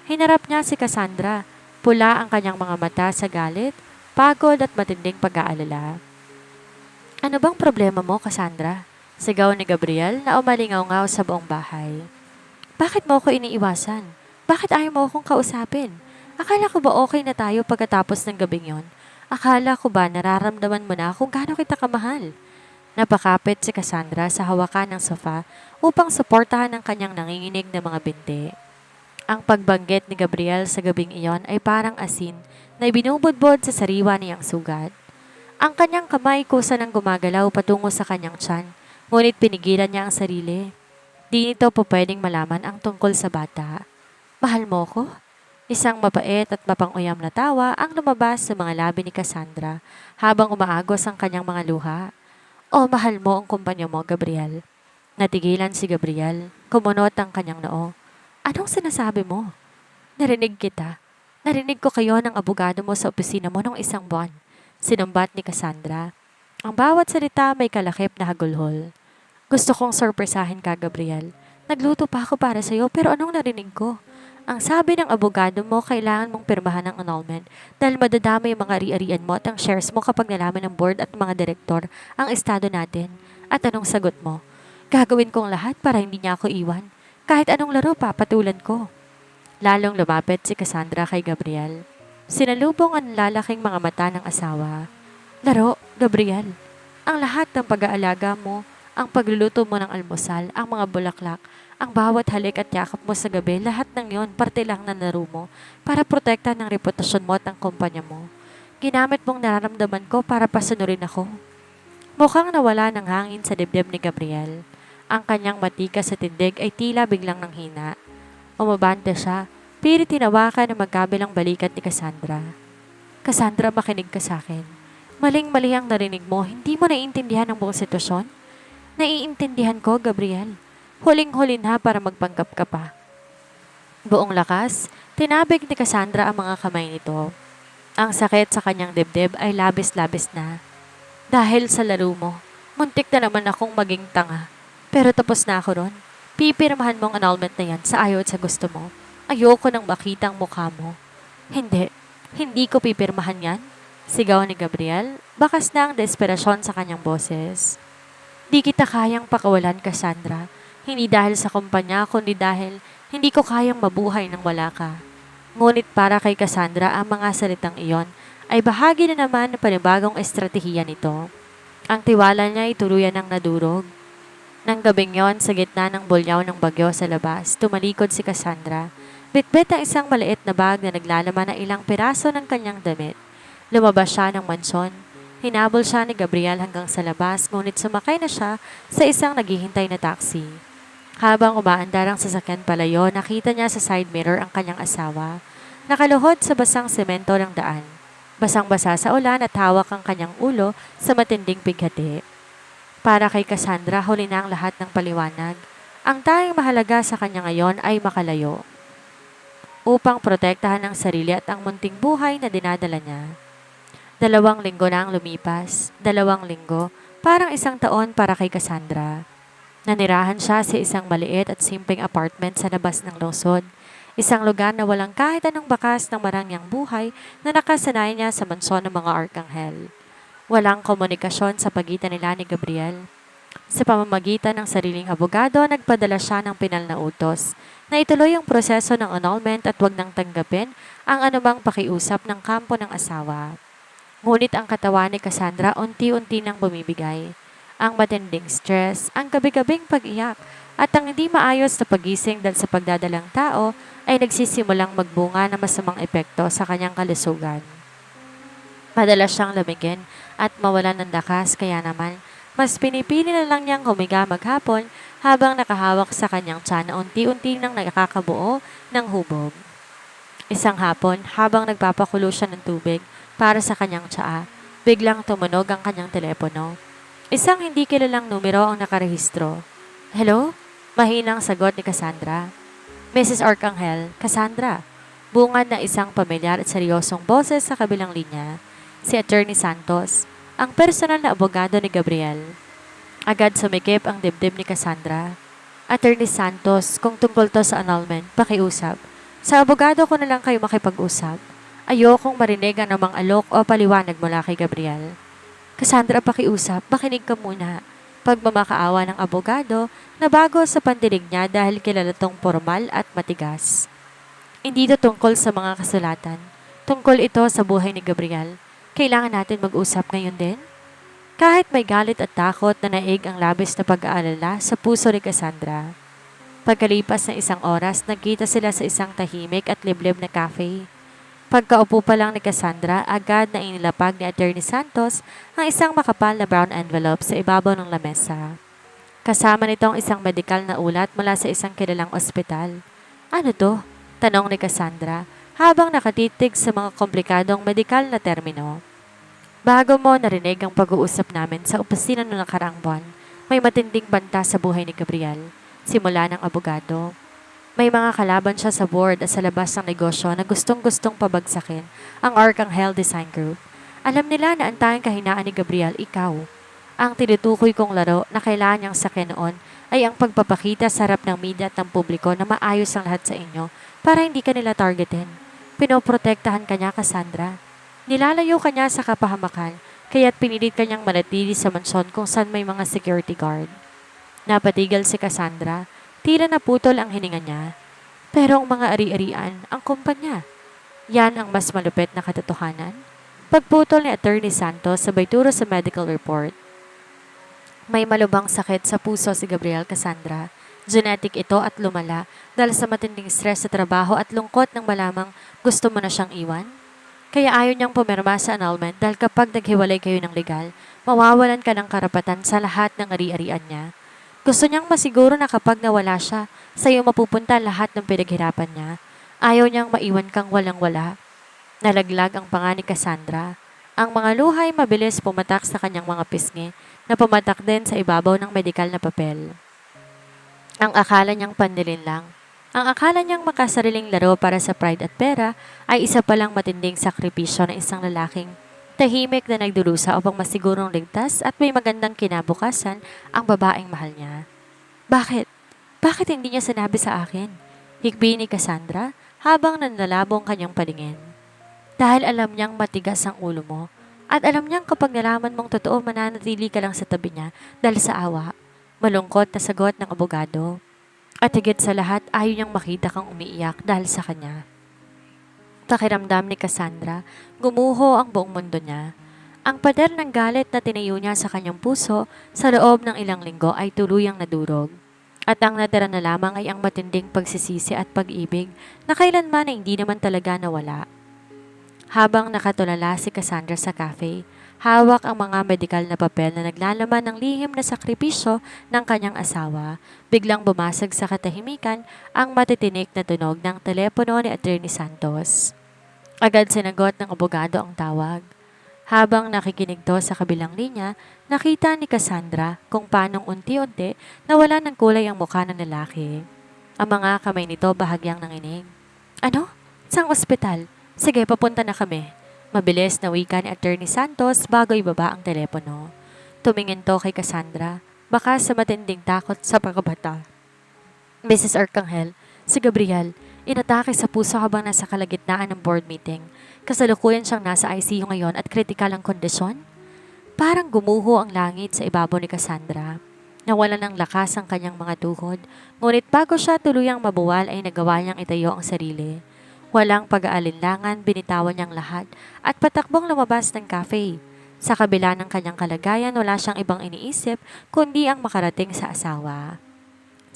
Hinarap niya si Cassandra, pula ang kanyang mga mata sa galit, pagod at matinding pag-aalala. Ano bang problema mo, Cassandra? Sigaw ni Gabriel na umalingaw-ngaw sa buong bahay. Bakit mo ako iniiwasan? Bakit ayaw mo akong kausapin? Akala ko ba okay na tayo pagkatapos ng gabing yon? Akala ko ba nararamdaman mo na kung gaano kita kamahal? Napakapit si Cassandra sa hawakan ng sofa upang suportahan ang kanyang nanginginig na mga binti. Ang pagbanggit ni Gabriel sa gabing iyon ay parang asin na ibinubudbod sa sariwa niyang sugat. Ang kanyang kamay kusa ng gumagalaw patungo sa kanyang tiyan, ngunit pinigilan niya ang sarili. Di nito po pwedeng malaman ang tungkol sa bata. Mahal mo ko? Isang mapait at mapanguyam na tawa ang lumabas sa mga labi ni Cassandra habang umaagos ang kanyang mga luha. O mahal mo ang kumpanya mo, Gabriel? Natigilan si Gabriel, kumunot ang kanyang noo. Anong sinasabi mo? Narinig kita. Narinig ko kayo ng abogado mo sa opisina mo nung 1 buwan. Sinumbat ni Cassandra. Ang bawat salita may kalakip na hagulhol. Gusto kong sorpresahin ka, Gabriel. Nagluto pa ako para sa'yo pero anong narinig ko? Ang sabi ng abogado mo, kailangan mong pirmahan ng annulment dahil madadamay ang mga ari-arian mo at ang shares mo kapag nalaman ng board at mga direktor ang estado natin. At anong sagot mo? Gagawin kong lahat para hindi niya ako iwan. Kahit anong laro papatulan ko. Lalong lumapit si Cassandra kay Gabriel. Sinalubong ang lalaking mga mata ng asawa. Laro, Gabriel. Ang lahat ng pag-aalaga mo, ang pagluluto mo ng almusal, ang mga bulaklak, ang bawat halik at yakap mo sa gabi, lahat ng yon parte lang ng laro mo para protekta ng reputasyon mo at ang kumpanya mo. Ginamit mong nararamdaman ko para pasunurin ako. Mukhang nawala ng hangin sa dibdib ni Gabriel. Ang kanyang matikas sa tindig ay tila biglang nanghina. Umabante siya, pilit tinawakan na magkabilang balikat ni Cassandra. Cassandra, makinig ka sa akin. Maling-mali ang narinig mo, hindi mo naiintindihan ang buong sitwasyon? Naiintindihan ko, Gabriel. Huling-huli na para magpanggap ka pa. Buong lakas, tinabig ni Cassandra ang mga kamay nito. Ang sakit sa kanyang dibdib ay labis-labis na. Dahil sa laro mo, muntik na naman akong maging tanga. Pero tapos na ako ron. Pipirmahan mo ang annulment na yan sa ayaw at sa gusto mo. Ayoko nang makita ang mukha mo. Hindi ko pipirmahan yan. Sigaw ni Gabriel, bakas na ang desperasyon sa kanyang boses. Di kita kayang pakawalan, Cassandra. Hindi dahil sa kumpanya, kundi dahil hindi ko kayang mabuhay nang wala ka. Ngunit para kay Cassandra, ang mga salitang iyon ay bahagi na naman ng panibagong estratehiya nito. Ang tiwala niya ay tuluyan ng nadurog. Nang gabing yon, sa gitna ng bulyaw ng bagyo sa labas, tumalikod si Cassandra. Bitbit ang isang maliit na bag na naglalaman ng ilang piraso ng kanyang damit. Lumabas siya ng mansyon. Hinabol siya ni Gabriel hanggang sa labas, ngunit sumakay na siya sa isang naghihintay na taxi. Habang umaandar ang sasakyan palayo, nakita niya sa side mirror ang kanyang asawa. Nakaluhod sa basang semento ng daan. Basang-basa sa ulan at hawak ang kanyang ulo sa matinding bighati. Para kay Cassandra, huli na ang lahat ng paliwanag. Ang tanging mahalaga sa kanya ngayon ay makalayo upang protektahan ang sarili at ang munting buhay na dinadala niya. 2 linggo na ang lumipas. 2 linggo, parang 1 taon para kay Cassandra. Nanirahan siya sa isang maliit at simpleng apartment sa labas ng lungsod. Isang lugar na walang kahit anong bakas ng marangyang buhay na nakasanay niya sa mansyon ng mga arkanghel. Walang komunikasyon sa pagitan nila ni Gabriel. Sa pamamagitan ng sariling abogado, nagpadala siya ng pinal na utos na ituloy ang proseso ng annulment at huwag nang tanggapin ang anumang pakiusap ng kampo ng asawa. Ngunit ang katawan ni Cassandra unti-unti nang bumibigay. Ang matinding stress, ang gabi-gabing pag-iyak, at ang hindi maayos na pagising dahil sa pagdadalang tao ay nagsisimulang magbunga ng masamang epekto sa kanyang kalusugan. Madalas siyang lamigin at mawalan ng lakas kaya naman mas pinipili na lang niyang humiga maghapon habang nakahawak sa kanyang tiyan na unti-unti nang nakakabuo ng hubog. Isang hapon, habang nagpapakulo siya ng tubig para sa kanyang tsaa, biglang tumunog ang kanyang telepono. Isang hindi kilalang numero ang nakarehistro. Hello? Mahinang sagot ni Cassandra. Mrs. Arcangel, Cassandra. Bungad na isang pamilyar at seryosong boses sa kabilang linya. Si Attorney Santos, ang personal na abogado ni Gabriel. Agad sumikip ang dibdib ni Cassandra. Attorney Santos, kung tungkol to sa annulment, pakiusap. Sa abogado ko na lang kayo makipag-usap. Ayokong marinig ang namang alok o paliwanag mula kay Gabriel. Cassandra, pakiusap, makinig ka muna. Pagmamakaawa ng abogado na bago sa pandinig niya dahil kilala tong formal at matigas. Hindi ito tungkol sa mga kasulatan. Tungkol ito sa buhay ni Gabriel. Kailangan natin mag-usap ngayon din? Kahit may galit at takot na naig ang labis na pag-aalala sa puso ni Cassandra. Pagkalipas ng isang oras, nagkita sila sa isang tahimik at liblib na cafe. Pagkaupo pa lang ni Cassandra, agad na inilapag ni Attorney Santos ang isang makapal na brown envelope sa ibabaw ng lamesa. Kasama nito ang isang medikal na ulat mula sa isang kilalang ospital. Ano to? Tanong ni Cassandra habang nakatitig sa mga komplikadong medikal na termino. Bago mo narinig ang pag-uusap namin sa opisina noong nakaraang buwan, may matinding banta sa buhay ni Gabriel, simula ng abogado. May mga kalaban siya sa board at sa labas ng negosyo na gustong-gustong pabagsakin ang Arcangel Design Group. Alam nila na ang tanging kahinaan ni Gabriel, ikaw. Ang tinutukoy kong laro na kailangan niyang sakin noon ay ang pagpapakita sa harap ng media at ng publiko na maayos ang lahat sa inyo para hindi ka nila targetin. Pinoprotektahan ka niya, Cassandra. Nilalayo ka niya sa kapahamakan, kaya't pinilit ka niyang manatili sa mansyon kung saan may mga security guard. Napatigil si Cassandra. Tila naputol ang hininga niya. Pero ang mga ari-arian, ang kumpanya. Yan ang mas malupit na katotohanan. Pagputol ni Attorney Santos sabay turo sa medical report. May malubhang sakit sa puso si Gabriel, Cassandra. Genetic ito at lumala dahil sa matinding stress sa trabaho at lungkot ng malamang gusto mo na siyang iwan. Kaya ayaw niyang pumirma sa annulment dahil kapag naghiwalay kayo ng legal, mawawalan ka ng karapatan sa lahat ng ari-arian niya. Gusto niyang masiguro na kapag nawala siya, sa iyo mapupunta lahat ng pinaghirapan niya. Ayaw niyang maiwan kang walang-wala. Nalaglag ang panga ni Cassandra. Ang mga luhay mabilis pumatak sa kanyang mga pisngi na pumatak din sa ibabaw ng medikal na papel. Ang akala niyang pandilin lang. Ang akala niyang makasariling laro para sa pride at pera ay isa palang matinding sakripisyo ng isang lalaking tahimik na nagdurusa upang masigurong ligtas at may magandang kinabukasan ang babaeng mahal niya. Bakit? Bakit hindi niya sinabi sa akin? Hikbi ni Cassandra habang nanlalabong kanyang palingin. Dahil alam niyang matigas ang ulo mo at alam niyang kapag nalaman mong totoo mananatili ka lang sa tabi niya dahil sa awa. Malungkot na sagot ng abogado. At higit sa lahat ayaw niyang makita kang umiiyak dahil sa kanya. Pakiramdam ni Cassandra, gumuho ang buong mundo niya. Ang pader ng galit na tinayo niya sa kanyang puso sa loob ng ilang linggo ay tuluyang nadurog. At ang natira na lamang ay ang matinding pagsisisi at pag-ibig na kailanman ay hindi naman talaga nawala. Habang nakatulala si Cassandra sa cafe, hawak ang mga medikal na papel na naglalaman ng lihim na sakripisyo ng kanyang asawa, biglang bumasag sa katahimikan ang matitinik na tunog ng telepono ni Attorney Santos. Agad sinagot ng abogado ang tawag. Habang nakikinig to sa kabilang linya, nakita ni Cassandra kung paanong unti-unti nawala ng kulay ang mukha ng lalaki. Ang mga kamay nito bahagyang nanginig. Ano? Saang ospital? Sige, papunta na kami. Mabilis na wika ni Attorney Santos bago ibaba ang telepono. Tumingin to kay Cassandra, baka sa matinding takot sa pagkabata. Mrs. Arcangel, si Gabriel, inatake sa puso habang nasa kalagitnaan ng board meeting. Kasalukuyan siyang nasa ICU ngayon at kritikal ang kondisyon. Parang gumuho ang langit sa ibabaw ni Cassandra. Nawalan ng lakas ang kanyang mga tuhod, ngunit bago siya tuluyang mabuwal ay nagawa niyang itayo ang sarili. Walang pag-aalinlangan, binitawan niyang lahat at patakbong lumabas ng cafe. Sa kabila ng kanyang kalagayan, wala siyang ibang iniisip kundi ang makarating sa asawa.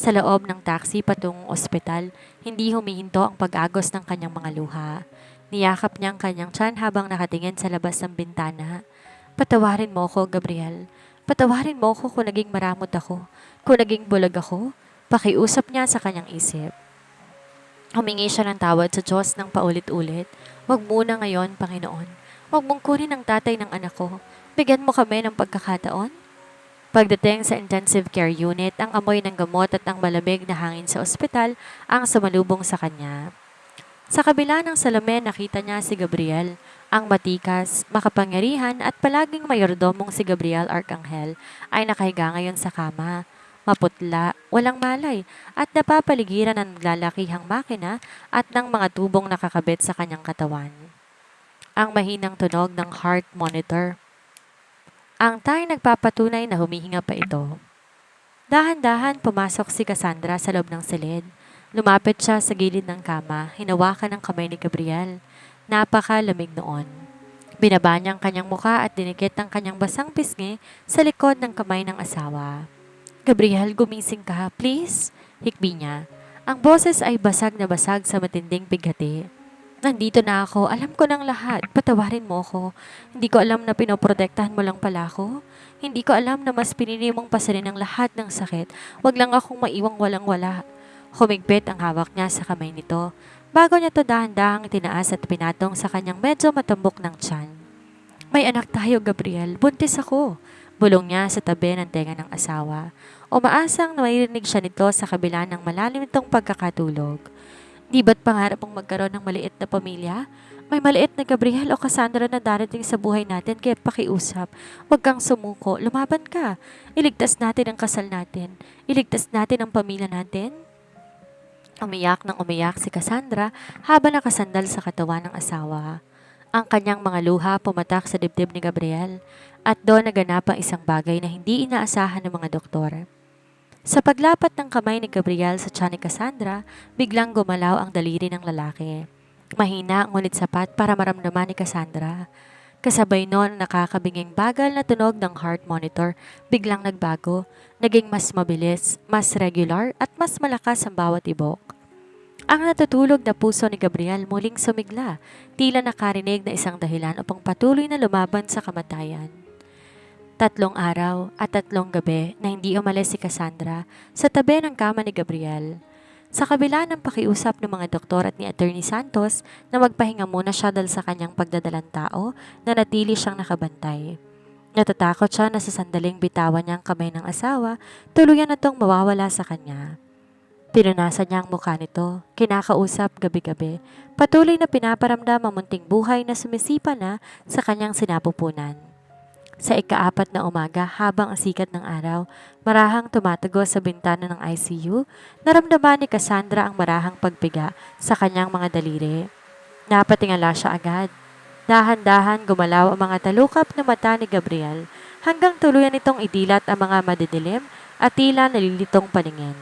Sa loob ng taxi patungong ospital, hindi humihinto ang pag-agos ng kanyang mga luha. Niyakap niya ang kanyang tiyan habang nakatingin sa labas ng bintana. Patawarin mo ako, Gabriel. Patawarin mo ako kung naging maramot ako, kung naging bulag ako. Pakiusap niya sa kanyang isip. Humingi siya ng tawad sa Diyos ng paulit-ulit. Huwag muna ngayon, Panginoon. Huwag mong kunin ang tatay ng anak ko. Bigyan mo kami ng pagkakataon. Pagdating sa intensive care unit, ang amoy ng gamot at ang malamig na hangin sa ospital ang sumalubong sa kanya. Sa kabila ng salamin, nakita niya si Gabriel, ang matikas, makapangyarihan at palaging mayordomong si Gabriel Arcangel ay nakahiga ngayon sa kama. Maputla, walang malay, at napapaligiran ng naglalakihang makina at ng mga tubong nakakabit sa kanyang katawan. Ang mahinang tunog ng heart monitor. Ang tayong nagpapatunay na humihinga pa ito. Dahan-dahan pumasok si Cassandra sa loob ng silid. Lumapit siya sa gilid ng kama, hinawakan ng kamay ni Gabriel. Napakalamig noon. Binaba niya ang kanyang muka at dinikit ang kanyang basang pisngi sa likod ng kamay ng asawa. Gabriel, gumising ka, please? Hikbi niya. Ang boses ay basag na basag sa matinding bighati. Nandito na ako, alam ko ng lahat, patawarin mo ako. Hindi ko alam na pinoprotektahan mo lang pala ako. Hindi ko alam na mas pinili mong pasanin ang lahat ng sakit. Wag lang akong maiwang walang-wala. Humigpit ang hawak niya sa kamay nito. Bago niya to dahan-dahang tinaas at pinatong sa kanyang medyo matambok ng tiyan. May anak tayo, Gabriel. Buntis ako. Bulong niya sa tabi ng tenga ng asawa. Umaasang na maririnig siya nito sa kabila ng malalim nitong pagkakatulog. Di ba't pangarap mong magkaroon ng maliit na pamilya? May maliit na Gabriel o Cassandra na darating sa buhay natin kaya pakiusap. Huwag kang sumuko. Lumaban ka. Iligtas natin ang kasal natin. Iligtas natin ang pamilya natin. Umiyak nang umiyak si Cassandra habang nakasandal sa katawan ng asawa. Ang kanyang mga luha pumatak sa dibdib ni Gabriel at doon naganap ang isang bagay na hindi inaasahan ng mga doktor. Sa paglapat ng kamay ni Gabriel sa tiyan ni Cassandra, biglang gumalaw ang daliri ng lalaki. Mahina ngunit sapat para maramdaman ni Cassandra. Kasabay noon nakakabinging bagal na tunog ng heart monitor, biglang nagbago, naging mas mabilis, mas regular at mas malakas ang bawat ibok. Ang natutulog na puso ni Gabriel muling sumigla, tila nakarinig na isang dahilan upang patuloy na lumaban sa kamatayan. 3 araw at 3 gabi na hindi umalis si Cassandra sa tabi ng kama ni Gabriel. Sa kabila ng pakiusap ng mga doktor at ni Attorney Santos na magpahinga muna siya dahil sa kanyang pagdadalang tao, na natili siyang nakabantay. Natatakot siya na sa sandaling bitawan niya ang kamay ng asawa, tuluyan na itong mawawala sa kanya. Pinunasan niya ang mukha nito, kinakausap gabi-gabi, patuloy na pinaparamdam ang munting buhay na sumisipa na sa kanyang sinapupunan. Sa ika-4 na umaga habang ang sikat ng araw, marahang tumatagos sa bintana ng ICU, naramdaman ni Cassandra ang marahang pagpiga sa kanyang mga daliri. Napatingala siya agad. Dahan-dahan gumalaw ang mga talukap na mata ni Gabriel hanggang tuluyan nitong idilat ang mga madidilim at tila nalilitong paningin.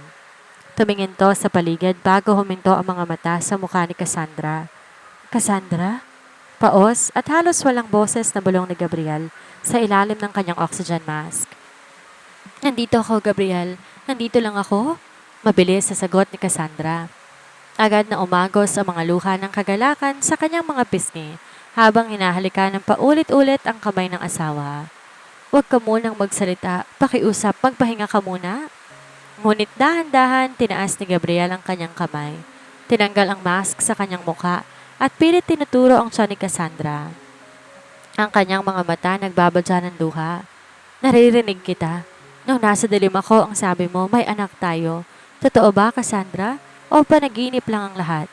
Tumingin to sa paligid bago huminto ang mga mata sa mukha ni Cassandra. Cassandra? Paos at halos walang boses na bulong ni Gabriel sa ilalim ng kanyang oxygen mask. Nandito ako, Gabriel. Nandito lang ako. Mabilis sa sagot ni Cassandra. Agad na umagos ang mga luha ng kagalakan sa kanyang mga pisngi habang hinahalikan ng paulit-ulit ang kamay ng asawa. Huwag ka munang magsalita. Pakiusap, magpahinga ka muna. Ngunit dahan-dahan tinaas ni Gabriel ang kanyang kamay. Tinanggal ang mask sa kanyang muka at pilit tinuturo ang tiyan ni Cassandra. Ang kanyang mga mata nagbabadya ng luha. Naririnig kita. Nung nasa dilim ako, ang sabi mo, may anak tayo. Totoo ba, Cassandra? O panaginip lang ang lahat?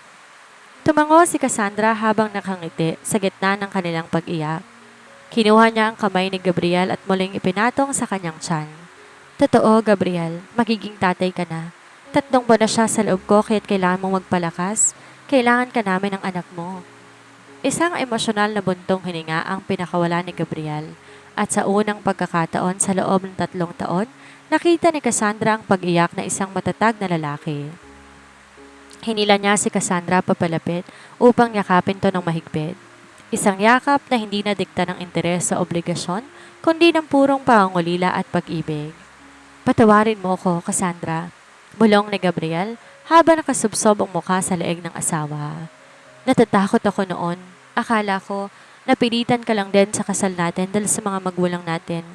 Tumango si Cassandra habang nakangiti sa gitna ng kanilang pag-iyak. Kinuha niya ang kamay ni Gabriel at muling ipinatong sa kanyang tiyan. Totoo, Gabriel, magiging tatay ka na. 3 buwan na siya sa loob ko kaya't kailangan mong magpalakas. Kailangan ka namin ng anak mo. Isang emosyonal na buntong hininga ang pinakawala ni Gabriel at sa unang pagkakataon sa loob ng 3 taon, Nakita ni Cassandra ang pag-iyak na isang matatag na lalaki. Hinila niya si Cassandra papalapit upang yakapin to ng mahigpit. Isang yakap na hindi nadikta ng interes sa obligasyon, kundi ng purong pangangulila at pag-ibig. Patawarin mo ko, Cassandra, bulong ni Gabriel habang nakasubsob ang mukha sa leeg ng asawa. Natatakot ako noon. Akala ko, napilitan ka lang din sa kasal natin dahil sa mga magulang natin.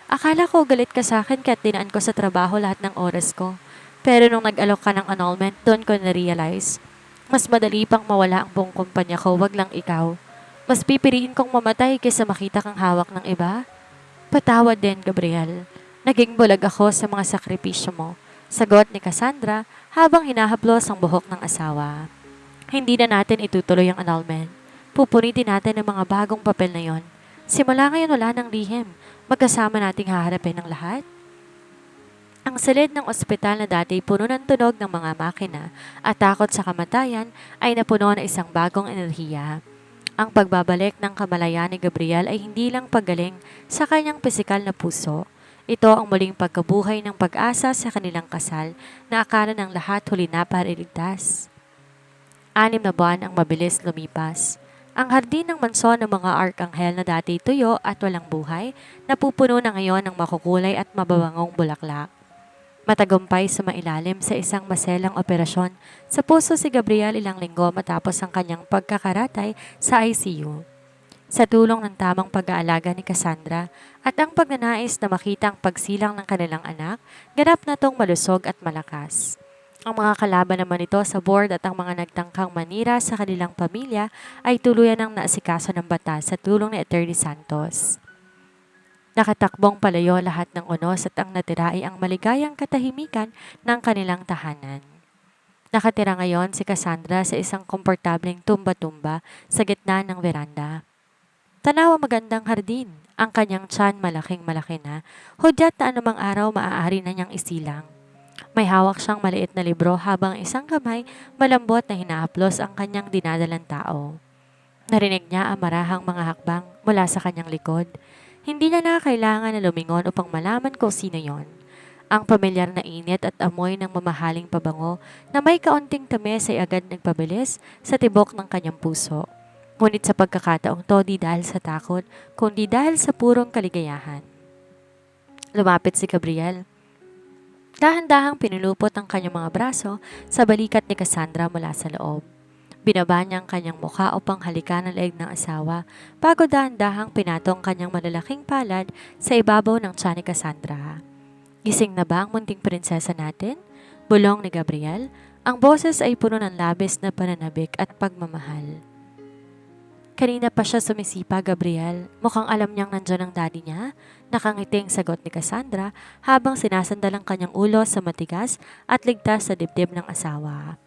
Akala ko galit ka sa akin kaya't dinaan ko sa trabaho lahat ng oras ko. Pero nung nag-alok ka ng annulment, doon ko na-realize. Mas madali pang mawala ang buong kumpanya ko, wag lang ikaw. Mas pipiliin kong mamatay kaysa makita kang hawak ng iba. Patawad din, Gabriel. Naging bulag ako sa mga sakripisyo mo. Sagot ni Cassandra habang hinahablos ang buhok ng asawa. Hindi na natin itutuloy ang annulment. Pupunitin natin ang mga bagong papel na yon. Simula ngayon wala ng lihim. Magkasama nating haharapin ang lahat. Ang silid ng ospital na dati puno ng tunog ng mga makina at takot sa kamatayan ay napuno ng isang bagong enerhiya. Ang pagbabalik ng kamalayan ni Gabriel ay hindi lang paggaling sa kanyang pisikal na puso. Ito ang muling pagkabuhay ng pag-asa sa kanilang kasal na akala ng lahat huli na para iligtas. 6 na buwan ang mabilis lumipas. Ang hardin ng mansyon ng mga arkanghel na dati tuyo at walang buhay, napupuno na ngayon ng makukulay at mababangong bulaklak. Matagumpay sa mailalim sa isang maselang operasyon sa puso si Gabriel ilang linggo matapos ang kanyang pagkakaratay sa ICU. Sa tulong ng tamang pag-aalaga ni Cassandra at ang pagnanais na makita ang pagsilang ng kanilang anak, ganap na tong malusog at malakas. Ang mga kalaban naman nito sa board at ang mga nagtangkang manira sa kanilang pamilya ay tuluyan ng naasikaso ng batas sa tulong ni Attorney Santos. Nakatakbong palayo lahat ng unos at ang natira ay ang maligayang katahimikan ng kanilang tahanan. Nakatira ngayon si Cassandra sa isang komportableng tumba-tumba sa gitna ng veranda. Tanaw ang magandang hardin, ang kanyang tiyan malaking malaki na, hudyat na anumang araw maaari na niyang isilang. May hawak siyang maliit na libro habang isang kamay malambot na hinahaplos ang kanyang dinadalang tao. Narinig niya ang marahang mga hakbang mula sa kanyang likod. Hindi niya na kailangan na lumingon upang malaman kung sino yon. Ang pamilyar na init at amoy ng mamahaling pabango na may kaunting tamis ay agad nagpabilis sa tibok ng kanyang puso. Ngunit sa pagkakataong to di dahil sa takot, kundi dahil sa purong kaligayahan. Lumapit si Gabriel. Dahan-dahang pinulupot ang kanyang mga braso sa balikat ni Cassandra mula sa loob. Binaba niya ang kanyang mukha upang halikan ang leeg ng asawa bago dahan-dahang pinatong kanyang malalaking palad sa ibabaw ng tiyan ni Cassandra. Gising na ba ang munting prinsesa natin? Bulong ni Gabriel. Ang boses ay puno ng labis na pananabik at pagmamahal. Kanina pa siya sumisipa, Gabriel. Mukhang alam niyang nandyan ang daddy niya. Nakangiting sagot ni Cassandra habang sinasandal ang kanyang ulo sa matigas at ligtas sa dibdib ng asawa.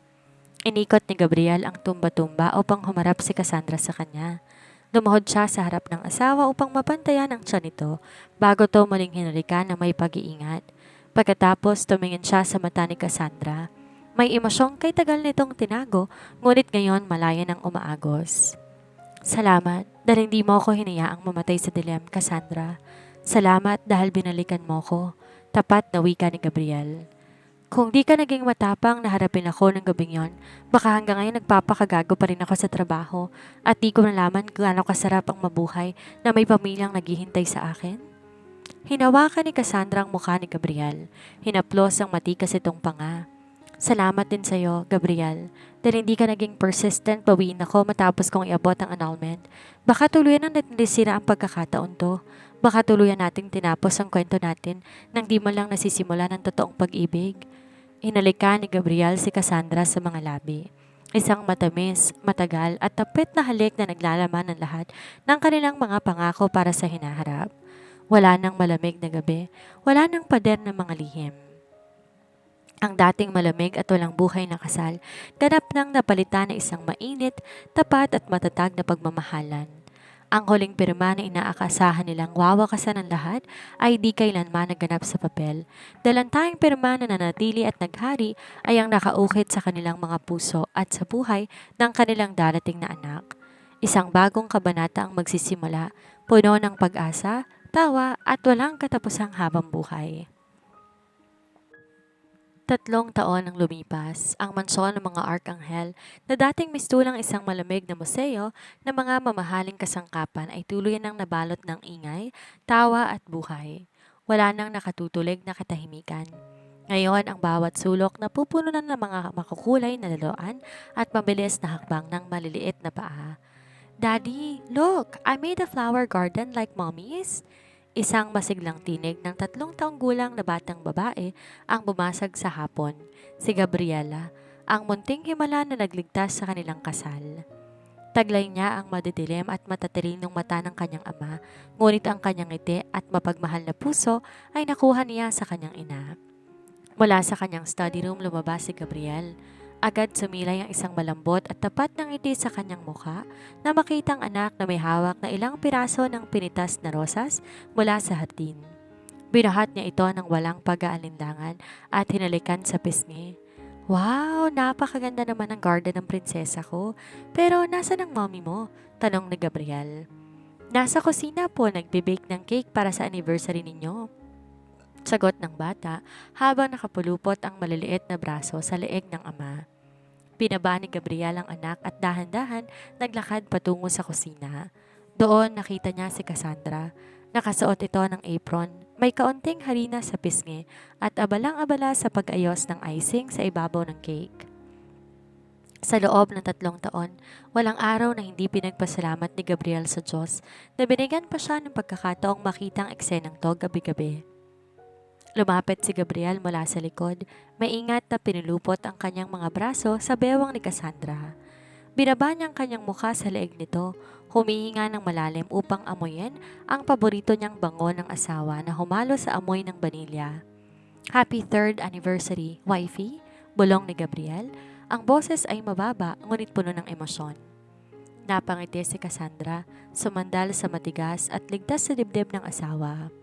Inikot ni Gabriel ang tumba-tumba upang humarap si Cassandra sa kanya. Lumuhod siya sa harap ng asawa upang mapantayan ang tiyan nito bago to muling hinalikan na may pag-iingat. Pagkatapos tumingin siya sa mata ni Cassandra. May emosyong kay tagal nitong tinago, ngunit ngayon malaya nang umaagos. Salamat dahil hindi mo ako hinayaang mamatay sa dilim, Cassandra. Salamat dahil binalikan mo ko. Tapat na wika ni Gabriel. Kung di ka naging matapang na harapin ako ng gabing yon, baka hanggang ngayon nagpapakagago pa rin ako sa trabaho at di ko nalaman kung gaano kasarap ang mabuhay na may pamilyang naghihintay sa akin. Hinawakan ni Cassandra ang mukha ni Gabriel. Hinaplos ang matikas itong panga. Salamat din sa'yo, Gabriel, dahil hindi ka naging persistent bawiin ako matapos kong iabot ang annulment. Baka tuluyan ang natisira ang pagkakataon to. Baka tuluyan nating tinapos ang kwento natin nang di mo lang nasisimula ng totoong pag-ibig. Hinalikan ni Gabriel si Cassandra sa mga labi. Isang matamis, matagal at tapit na halik na naglalaman ng lahat ng kanilang mga pangako para sa hinaharap. Wala nang malamig na gabi, wala nang pader ng mga lihim. Ang dating malamig at walang buhay na kasal, ganap nang napalitan na isang mainit, tapat at matatag na pagmamahalan. Ang huling pirma na inaakasahan nilang wawakasan ng lahat ay di kailanman naganap sa papel. Dalantahing pirma na nanatili at naghari ay ang nakaukit sa kanilang mga puso at sa buhay ng kanilang darating na anak. Isang bagong kabanata ang magsisimula, puno ng pag-asa, tawa at walang katapusang habang buhay. 3 taon ang lumipas, ang mansyon ng mga Arkanghel na dating mistulang isang malamig na museo ng mga mamahaling kasangkapan ay tuluyan ng nabalot ng ingay, tawa at buhay. Wala nang nakatutulig na katahimikan. Ngayon, ang bawat sulok na pupuno na ng mga makukulay na laruan at mabilis na hakbang ng maliliit na paa. Daddy, look! I made a flower garden like mommy's. Isang masiglang tinig ng 3 taong gulang na batang babae ang bumasag sa hapon, si Gabriela, ang munting himala na nagligtas sa kanilang kasal. Taglay niya ang madidilim at matatirinong mata ng kanyang ama, ngunit ang kanyang ngiti at mapagmahal na puso ay nakuha niya sa kanyang ina. Mula sa kanyang study room lumabas si Gabriel. Agad sumilay ang isang malambot at tapat ng ngiti sa kanyang mukha na makitang anak na may hawak na ilang piraso ng pinitas na rosas mula sa hardin. Binuhat niya ito ng walang pag-aalinlangan at hinalikan sa pisngi. Wow, napakaganda naman ng garden ng prinsesa ko. Pero nasa ng mommy mo? Tanong ni Gabriel. Nasa kusina po, nagbe-bake ng cake para sa anniversary ninyo. Sagot ng bata habang nakapulupot ang maliliit na braso sa leeg ng ama. Binaba ni Gabriel ang anak at dahan-dahan naglakad patungo sa kusina. Doon nakita niya si Cassandra. Nakasuot ito ng apron, may kaunting harina sa pisngi at abalang-abala sa pag-ayos ng icing sa ibabaw ng cake. Sa loob ng 3 taon, walang araw na hindi pinagpasalamat ni Gabriel sa Diyos na binigyan pa siya ng pagkakataong makitang eksenang to gabi-gabi. Lumapit si Gabriel mula sa likod, maingat na pinulupot ang kanyang mga braso sa bewang ni Cassandra. Binaba niya ang kanyang mukha sa leeg nito, humihinga ng malalim upang amoyin ang paborito niyang bango ng asawa na humalo sa amoy ng banilya. Happy 3rd anniversary, wifey, bulong ni Gabriel. Ang boses ay mababa ngunit puno ng emosyon. Napangiti si Cassandra, sumandal sa matigas at ligtas sa dibdib ng asawa.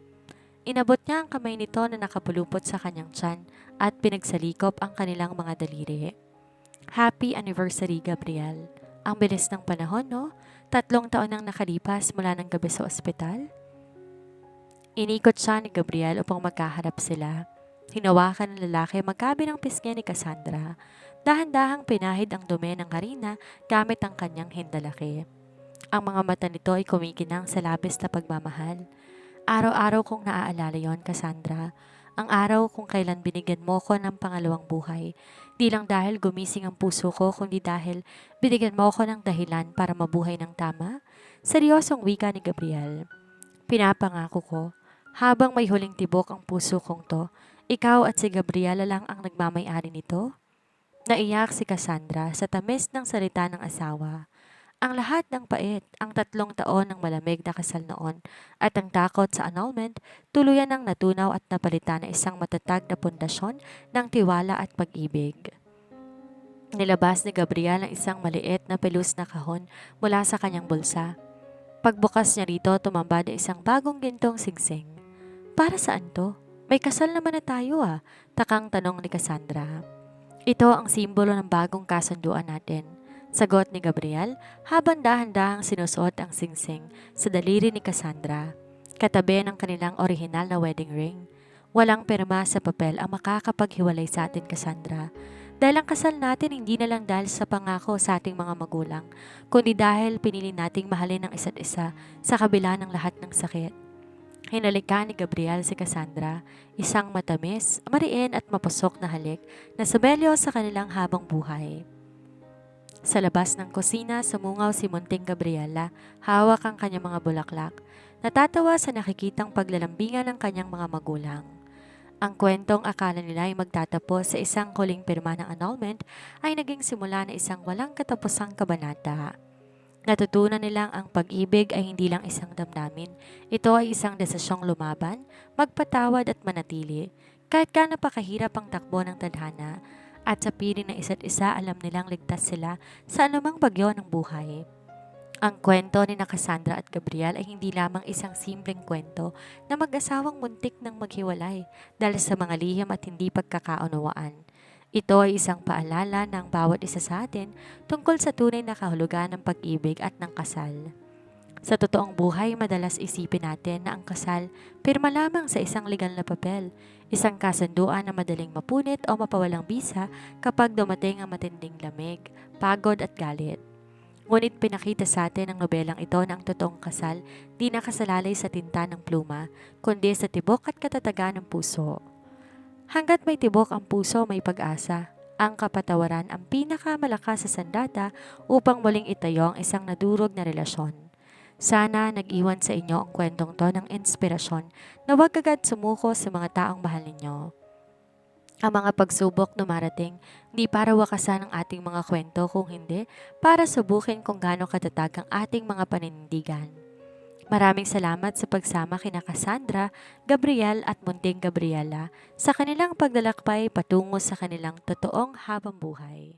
Inabot niya ang kamay nito na nakapulupot sa kanyang tiyan at pinagsalikop ang kanilang mga daliri. Happy anniversary, Gabriel. Ang bilis ng panahon, no? 3 taon nang nakalipas mula ng gabi sa ospital. Inikot siya ni Gabriel upang magkaharap sila. Hinawakan ng lalaki magkabi ng pisngi ni Cassandra. Dahan-dahang pinahid ang dumi ng harina gamit ang kanyang hindalaki. Ang mga mata nito ay kumikinang sa labis na pagmamahal. Araw-araw kong naaalala yon, Cassandra. Ang araw kung kailan binigyan mo ko ng pangalawang buhay. Di lang dahil gumising ang puso ko, kundi dahil binigyan mo ko ng dahilan para mabuhay ng tama. Seryosong wika ni Gabriel. Pinapangako ko, habang may huling tibok ang puso kong to, ikaw at si Gabriela lang ang nagmamay-ari nito. Naiyak si Cassandra sa tamis ng salita ng asawa. Ang lahat ng pait, ang 3 taon ng malamig na kasal noon at ang takot sa annulment, tuluyan ng natunaw at napalitan na isang matatag na pundasyon ng tiwala at pag-ibig. Nilabas ni Gabriel ang isang maliit na pelus na kahon mula sa kanyang bulsa. Pagbukas niya rito, tumambad ang isang bagong gintong singsing. Para saan to? May kasal naman na tayo ah, takang tanong ni Cassandra. Ito ang simbolo ng bagong kasunduan natin. Sagot ni Gabriel habang dahan-dahang sinusuot ang singsing sa daliri ni Cassandra, katabi ng kanilang orihinal na wedding ring. Walang pirma sa papel ang makakapaghiwalay sa atin, Cassandra. Dahil ang kasal natin hindi na lang dahil sa pangako sa ating mga magulang, kundi dahil pinili nating mahalin ang isa't isa sa kabila ng lahat ng sakit. Hinalikan ni Gabriel si Cassandra, isang matamis, mariin at mapusok na halik na sumelyo sa kanilang habang buhay. Sa labas ng kusina, sumungaw si Munting Gabriela, hawak ang kanyang mga bulaklak. Natatawa sa nakikitang paglalambingan ng kanyang mga magulang. Ang kwentong akala nila ay magtatapos sa isang huling pirma ng annulment ay naging simula na isang walang katapusang kabanata. Natutunan nilang ang pag-ibig ay hindi lang isang damdamin. Ito ay isang desisyong lumaban, magpatawad at manatili. Kahit ka napakahirap ang takbo ng tadhana, at sa piling ng isa't isa alam nilang ligtas sila sa anumang bagyo ng buhay. Ang kwento ni Cassandra at Gabriel ay hindi lamang isang simpleng kwento na mag-asawang muntik ng maghiwalay dahil sa mga lihim at hindi pagkakaunawaan. Ito ay isang paalala ng bawat isa sa atin tungkol sa tunay na kahulugan ng pag-ibig at ng kasal. Sa totoong buhay, madalas isipin natin na ang kasal, pirma lamang sa isang legal na papel, isang kasunduan na madaling mapunit o mapawalang bisa kapag dumating ang matinding lamig, pagod at galit. Ngunit pinakita sa atin ng nobelang ito na ang totoong kasal di nakasalalay sa tinta ng pluma, kundi sa tibok at katatagan ng puso. Hanggat may tibok ang puso, may pag-asa. Ang kapatawaran ang pinakamalakas sa sandata upang muling itayo ang isang nadurog na relasyon. Sana nag-iwan sa inyo ang kwentong to ng inspirasyon na huwag agad sumuko sa mga taong mahal ninyo. Ang mga pagsubok dumarating, hindi para wakasan ang ating mga kwento, kung hindi, para subukin kung gaano katatag ang ating mga paninindigan. Maraming salamat sa pagsama kina Cassandra, Gabriel at Munting Gabriela sa kanilang paglalakbay patungo sa kanilang totoong habang buhay.